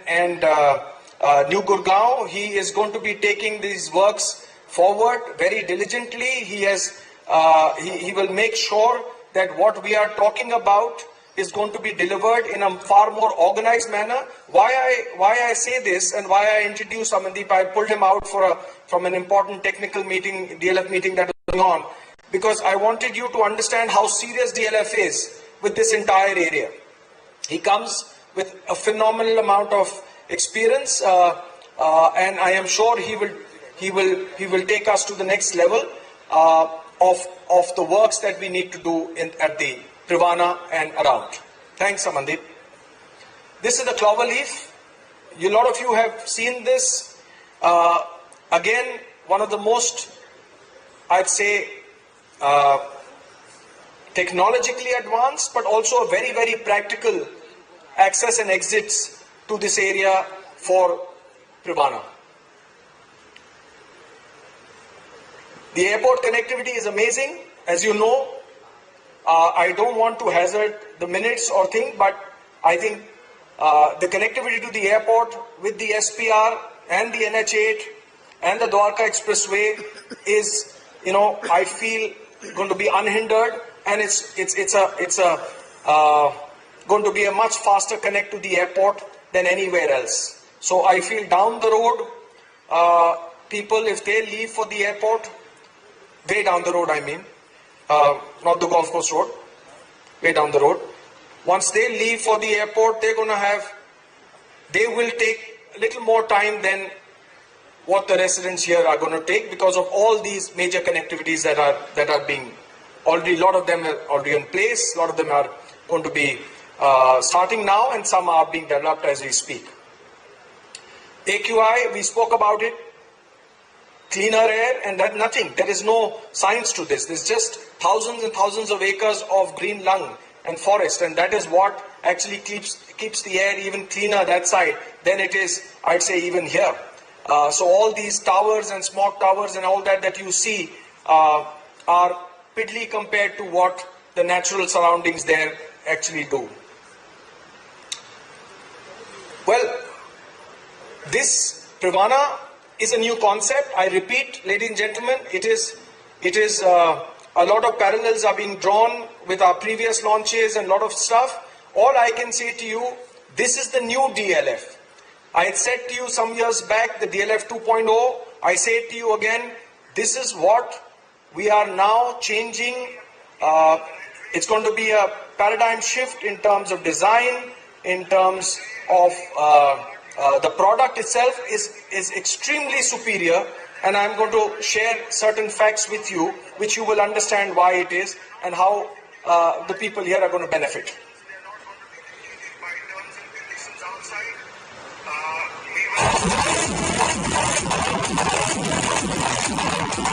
New Gurgaon. He is going to be taking these works forward very diligently. He will make sure that what we are talking about is going to be delivered in a far more organized manner. Why I say this and why I introduced Amandeep, I pulled him out from an important technical meeting, DLF meeting that was going on, because I wanted you to understand how serious DLF is with this entire area. He comes with a phenomenal amount of experience, and I am sure he will take us to the next level of the works that we need to do at the Privana and around. Thanks, Amandeep. This is the clover leaf. A lot of you have seen this. Again, one of the most, I'd say, technologically advanced, but also a very, very practical access and exits to this area for Privana. The airport connectivity is amazing. As you know, I don't want to hazard the minutes or thing, but I think the connectivity to the airport with the SPR and the NH8 and the Dwarka Expressway is, I feel going to be unhindered, and it's going to be a much faster connect to the airport than anywhere else. So I feel down the road, people, if they leave for the airport, way down the road, I mean, not the golf course road, way down the road. Once they leave for the airport, they will take a little more time than what the residents here are going to take, because of all these major connectivities that are being already, a lot of them are already in place, a lot of them are going to be starting now, and some are being developed as we speak. AQI, we spoke about it. Cleaner air, and that nothing. There is no science to this. There's just thousands and thousands of acres of green lung and forest, and that is what actually keeps the air even cleaner that side than it is, I'd say, even here. So all these towers and smog towers and all that you see are piddly compared to what the natural surroundings there actually do. Well, this Privana is a new concept. I repeat, ladies and gentlemen, it is a lot of parallels are being drawn with our previous launches and a lot of stuff. All I can say to you, this is the new DLF. I had said to you some years back, the DLF 2.0, I say it to you again, this is what we are now changing. It's going to be a paradigm shift in terms of design, in terms of the product itself is extremely superior, and I'm going to share certain facts with you, which you will understand why it is and how the people here are going to benefit. Ladies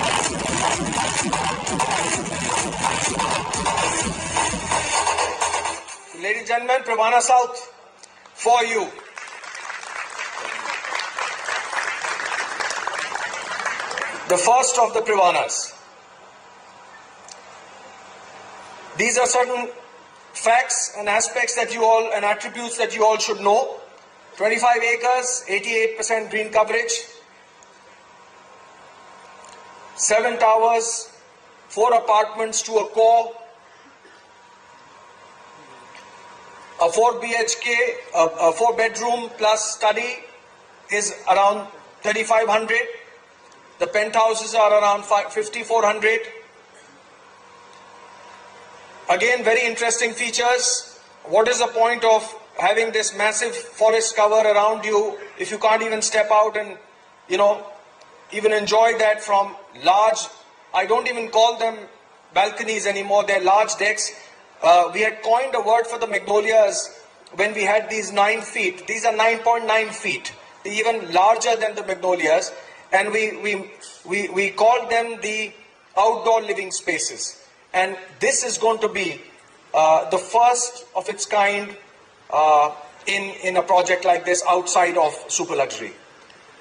and gentlemen, Privana South, for you. The first of the Privanas. These are certain facts and aspects that you all, and attributes that you all should know. 25 acres, 88% green coverage, 7 towers, 4 apartments to a core, a 4 BHK, a 4 bedroom plus study is around 3,500. The penthouses are around 5,400. Again, very interesting features. What is the point of having this massive forest cover around you if you can't even step out and, even enjoy that from large, I don't even call them balconies anymore, they're large decks. We had coined a word for the magnolias when we had these 9 feet. These are 9.9 feet. They're even larger than the magnolias. And we called them the outdoor living spaces. And this is going to be the first of its kind in a project like this outside of super luxury.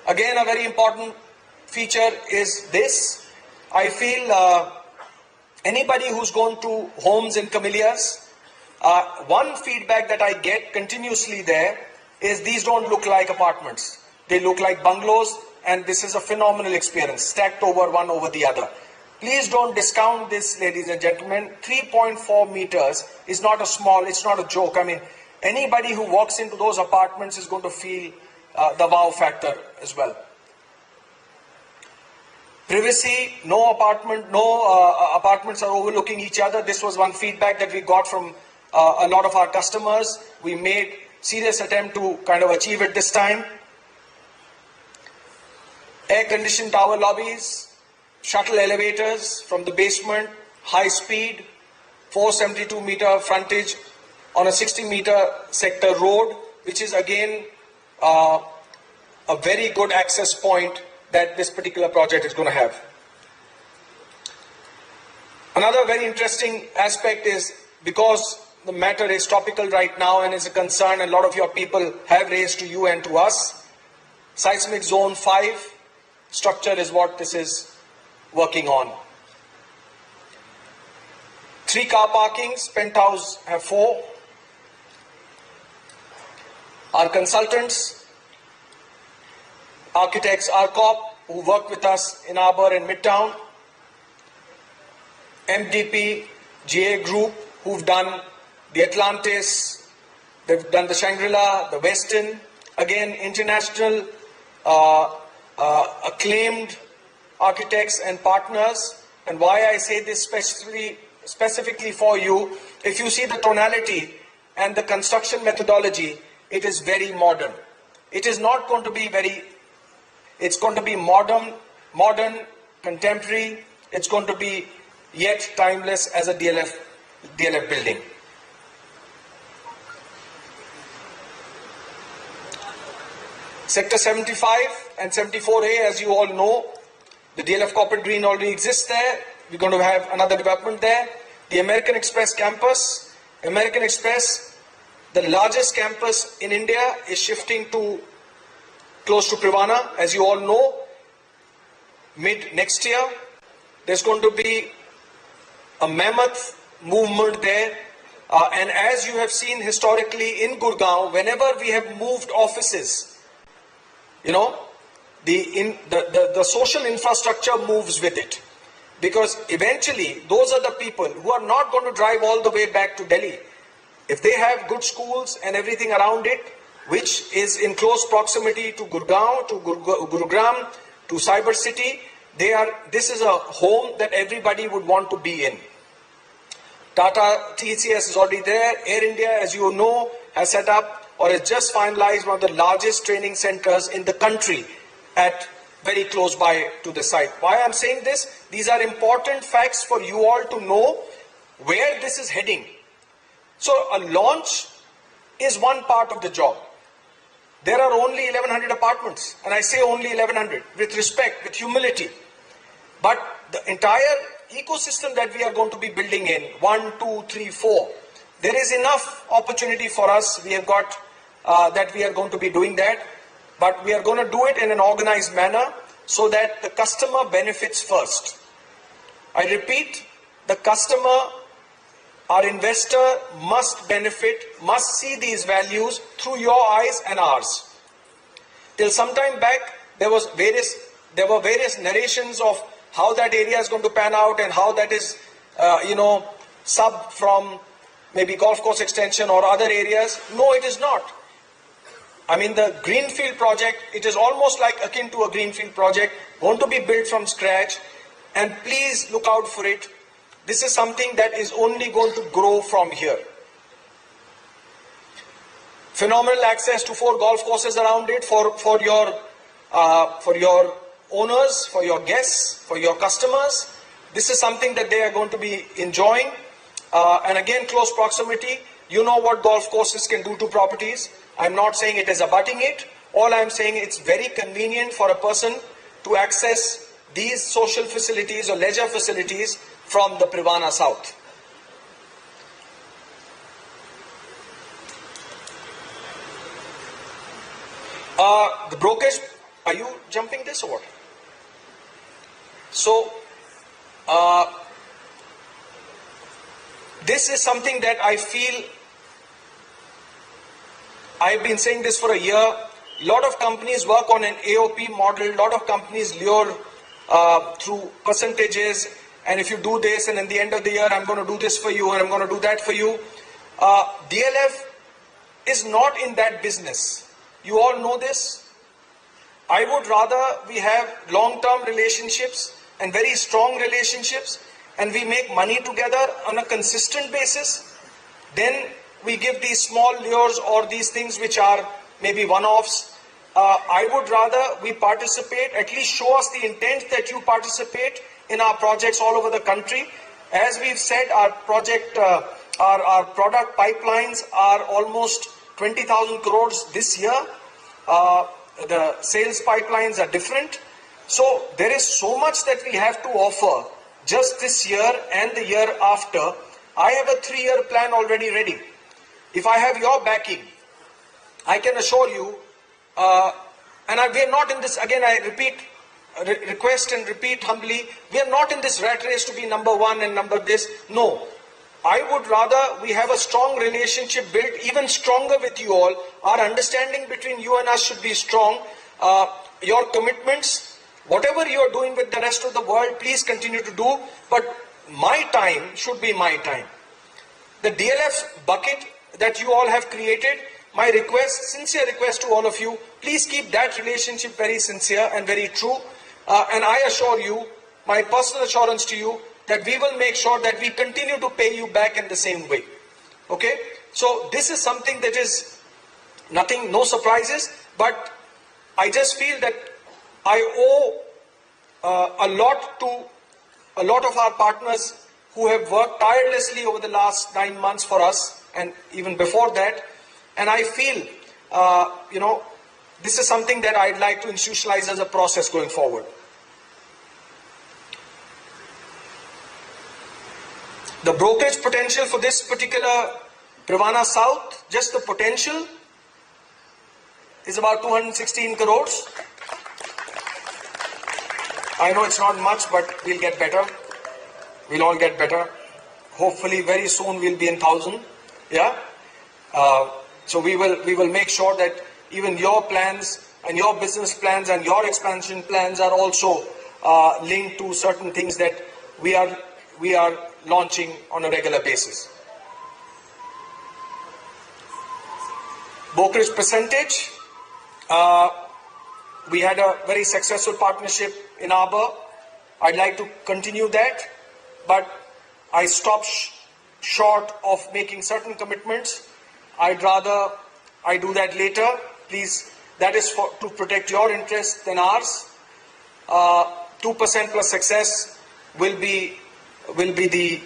Again, a very important feature is this. I feel anybody who's gone to homes in Camellias, one feedback that I get continuously there is these don't look like apartments. They look like bungalows, and this is a phenomenal experience, stacked over one over the other. Please don't discount this, ladies and gentlemen. 3.4 meters is not a small, it's not a joke. I mean, anybody who walks into those apartments is going to feel the wow factor as well. Privacy, no apartments are overlooking each other. This was one feedback that we got from a lot of our customers. We made serious attempt to kind of achieve it this time. Air-conditioned tower lobbies, shuttle elevators from the basement, high speed, 472-meter frontage on a 60-meter sector road, which is again a very good access point that this particular project is going to have. Another very interesting aspect is, because the matter is topical right now and is a concern a lot of your people have raised to you and to us, seismic zone 5 structure is what this is working on. 3 car parkings, penthouse have 4. Our consultants, architects, RCOP, who work with us in Arbor and Midtown, MDP, GA Group, who've done the Atlantis, they've done the Shangri-La, the Westin, again, international acclaimed architects and partners. And why I say this specifically for you, if you see the tonality and the construction methodology, it is very modern. It is not going to be it's going to be modern, contemporary. It's going to be yet timeless as a DLF building. Sector 75 and 74A, as you all know, the DLF Corporate Green already exists there. We're going to have another development there. The American Express campus. American Express, the largest campus in India, is shifting to close to Privana, as you all know. Mid next year, there's going to be a mammoth movement there. And as you have seen historically in Gurgaon, whenever we have moved offices, the social infrastructure moves with it, because eventually those are the people who are not going to drive all the way back to Delhi. If they have good schools and everything around it, which is in close proximity to Gurgaon, to Gurugram, to Cyber City, this is a home that everybody would want to be in. Tata TCS is already there. Air India, as you know, has set up or has just finalized one of the largest training centers in the country at very close by to the site. Why I'm saying this? These are important facts for you all to know where this is heading. So a launch is one part of the job. There are only 1100 apartments, and I say only 1100 with respect, with humility. But the entire ecosystem that we are going to be building in 1, 2, 3, 4, there is enough opportunity for us. We have got that we are going to be doing that, but we are going to do it in an organized manner so that the customer benefits first. I repeat, the customer, our investor must benefit, must see these values through your eyes and ours. Till some time back, there were various narrations of how that area is going to pan out and how that is, sub from maybe golf course extension or other areas. No, it is not. I mean, the greenfield project, it is almost like akin to a greenfield project, going to be built from scratch, and please look out for it. This is something that is only going to grow from here. Phenomenal access to 4 golf courses around it for your owners, for your guests, for your customers. This is something that they are going to be enjoying. And again, close proximity. You know what golf courses can do to properties. I'm not saying it is abutting it. All I'm saying, it's very convenient for a person to access these social facilities or leisure facilities from the Privana South. The brokerage, are you jumping this or what? So, this is something that I feel, I've been saying this for a year. A lot of companies work on an AOP model. A lot of companies lure through percentages. And if you do this, and at the end of the year, I'm going to do this for you, and I'm going to do that for you. DLF is not in that business. You all know this. I would rather we have long-term relationships and very strong relationships, and we make money together on a consistent basis. Then we give these small lures or these things which are maybe one-offs. I would rather we participate, at least show us the intent that you participate in our projects all over the country. As we've said, our product pipelines are almost 20,000 crores this year. The sales pipelines are different. So there is so much that we have to offer just this year and the year after. I have a 3-year plan already ready. If I have your backing, I can assure you, we are not in this, again I repeat, request and repeat humbly, we are not in this rat race to be number 1 and number this. No. I would rather we have a strong relationship built, even stronger with you all. Our understanding between you and us should be strong. Your commitments, whatever you are doing with the rest of the world, please continue to do. But my time should be my time. The DLF bucket that you all have created, my request, sincere request to all of you, please keep that relationship very sincere and very true. And I assure you, my personal assurance to you, that we will make sure that we continue to pay you back in the same way. Okay? So this is something that is nothing, no surprises, but I just feel that I owe a lot to a lot of our partners who have worked tirelessly over the last 9 months for us, and even before that. And I feel, this is something that I'd like to institutionalize as a process going forward. The brokerage potential for this particular Privana South, just the potential, is about 216 crores. I know it's not much, but we'll get better. We'll all get better. Hopefully very soon we'll be in 1,000. Yeah? So we will make sure that even your plans and your business plans and your expansion plans are also linked to certain things that we are launching on a regular basis. Brokerage percentage, we had a very successful partnership in Arbor. I'd like to continue that, but I stopped short of making certain commitments. I'd rather I do that later. Please, that is to protect your interests than ours. 2% plus success will be the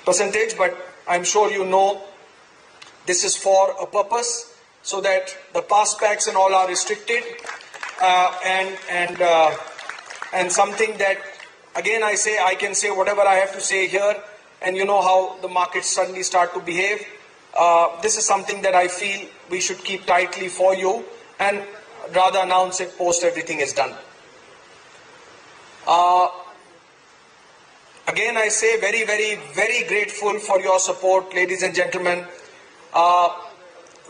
percentage, but I'm sure you know this is for a purpose, so that the pass packs and all are restricted, and something that again I say, I can say whatever I have to say here, and you know how the markets suddenly start to behave. This is something that I feel we should keep tightly for you and rather announce it post everything is done. Again I say very, very, very grateful for your support, ladies and gentlemen.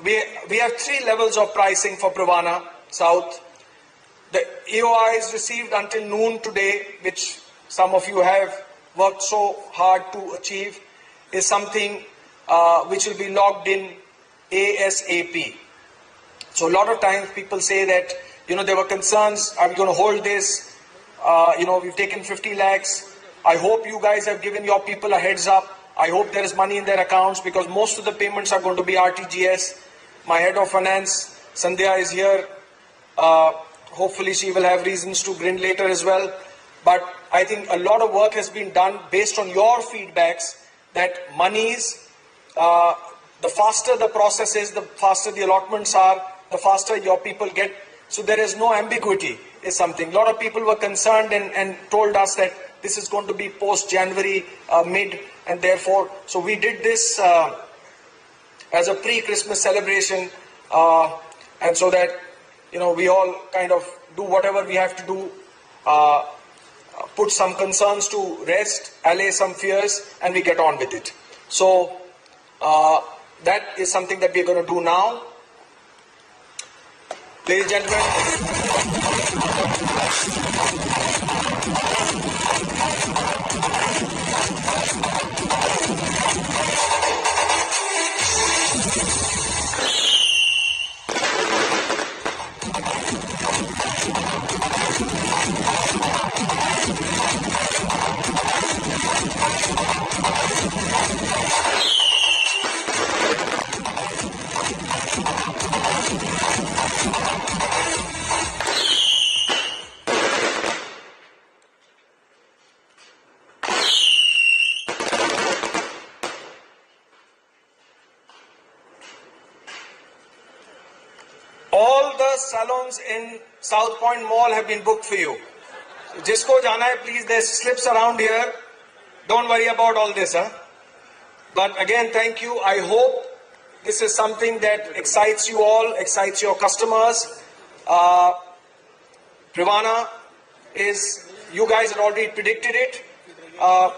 We have 3 levels of pricing for Privana South. The EOI is received until noon today, which some of you have worked so hard to achieve, is something which will be logged in ASAP. So a lot of times people say that, you know, there were concerns, are we going to hold this? You know, we've taken 50 lakhs. I hope you guys have given your people a heads up. I hope there is money in their accounts, because most of the payments are going to be RTGS. My head of finance, Sandhya, is here. Hopefully she will have reasons to grin later as well. But I think a lot of work has been done based on your feedbacks that monies, the faster the process is, the faster the allotments are, the faster your people get. So there is no ambiguity is something. A lot of people were concerned and told us that this is going to be post-January, mid, and therefore, so we did this as a pre-Christmas celebration, and so that, you know, we all kind of do whatever we have to do, put some concerns to rest, allay some fears, and we get on with it. So that is something that we're going to do now. Ladies and all the salons in South Point Mall have been booked for you. So, jisko jana hai, please, there's slips around here. Don't worry about all this, huh? But again, thank you. I hope this is something that excites you all, excites your customers. Privana is, you guys had already predicted it.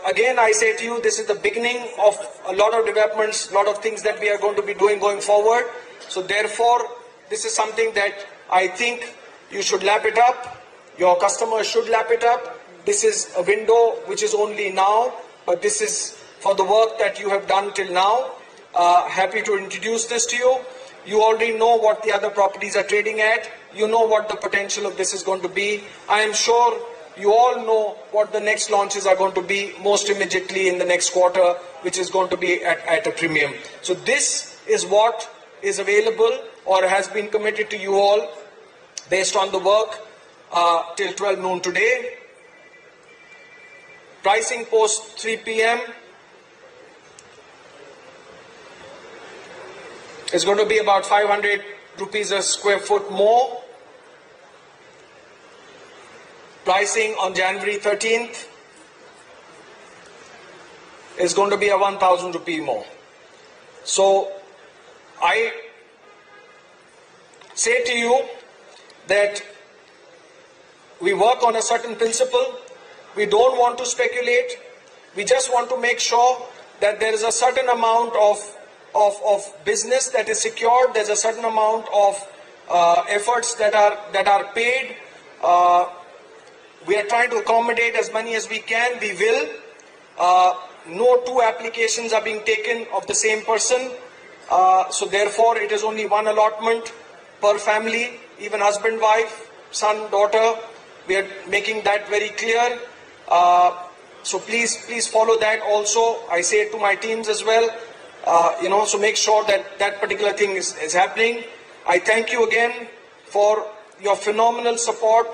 Again, I say to you, this is the beginning of a lot of developments, a lot of things that we are going to be doing going forward. So therefore, this is something that I think you should lap it up. Your customers should lap it up. This is a window which is only now, but this is for the work that you have done till now. Happy to introduce this to you. You already know what the other properties are trading at. You know what the potential of this is going to be. I am sure you all know what the next launches are going to be most immediately in the next quarter, which is going to be at a premium. So this is what is available or has been committed to you all based on the work till 12 noon today. Pricing post 3 p.m. is going to be about 500 rupees a square foot more. Pricing on January 13th is going to be a 1,000 rupee more. So I say to you that we work on a certain principle. We don't want to speculate. We just want to make sure that there is a certain amount of business that is secured. There's a certain amount of efforts that are paid. We are trying to accommodate as many as we can. We will. No two applications are being taken of the same person. So therefore, it is only one allotment per family, even husband, wife, son, daughter. We are making that very clear. So please follow that also. I say it to my teams as well. So make sure that that particular thing is happening. I thank you again for your phenomenal support,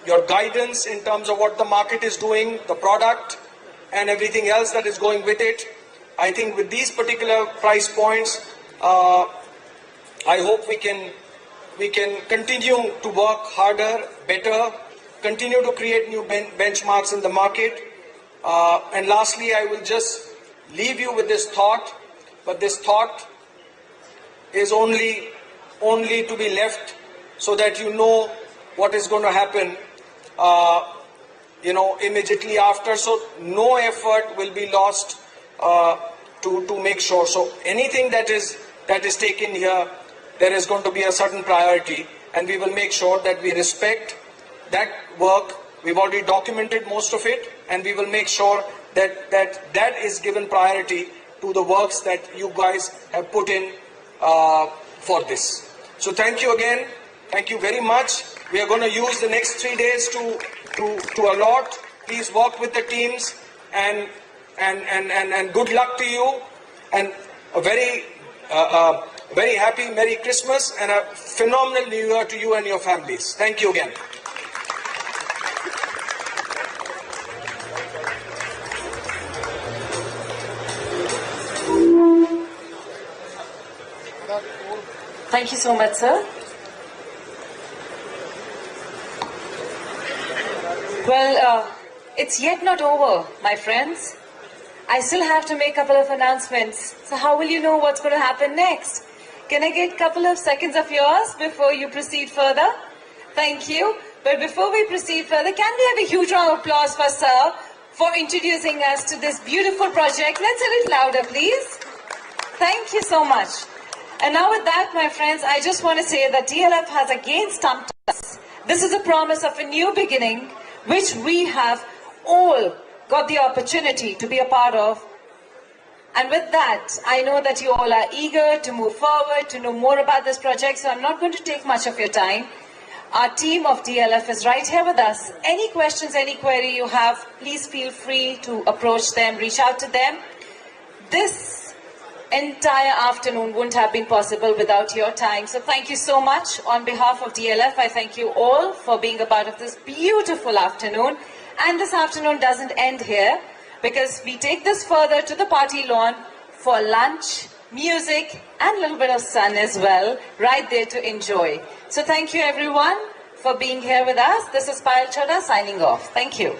your guidance in terms of what the market is doing, the product, and everything else that is going with it. I think with these particular price points, I hope we can continue to work harder, better, continue to create new benchmarks in the market. And lastly, I will just leave you with this thought, but this thought is only to be left so that you know what is going to happen, immediately after. So no effort will be lost to make sure. So anything that is taken here, there is going to be a certain priority, and we will make sure that we respect that work. We've already documented most of it, and we will make sure that is given priority to the works that you guys have put in for this. So thank you again. Thank you very much. We are going to use the next 3 days to allot. Please work with the teams, and good luck to you, and a very happy Merry Christmas and a phenomenal New Year to you and your families. Thank you again. Thank you so much, sir. Well, it's yet not over, my friends. I still have to make a couple of announcements. So how will you know what's going to happen next? Can I get a couple of seconds of yours before you proceed further? Thank you. But before we proceed further, can we have a huge round of applause for Sir for introducing us to this beautiful project? Let's a little louder, please. Thank you so much. And now with that, my friends, I just want to say that DLF has again stumped us. This is a promise of a new beginning, which we have all got the opportunity to be a part of. And with that, I know that you all are eager to move forward, to know more about this project, so I'm not going to take much of your time. Our team of DLF is right here with us. Any questions, any query you have, please feel free to approach them, reach out to them. This entire afternoon wouldn't have been possible without your time. So thank you so much. On behalf of DLF, I thank you all for being a part of this beautiful afternoon. And this afternoon doesn't end here, because we take this further to the party lawn for lunch, music, and a little bit of sun as well, right there to enjoy. So thank you everyone for being here with us. This is Payal Chadha signing off. Thank you.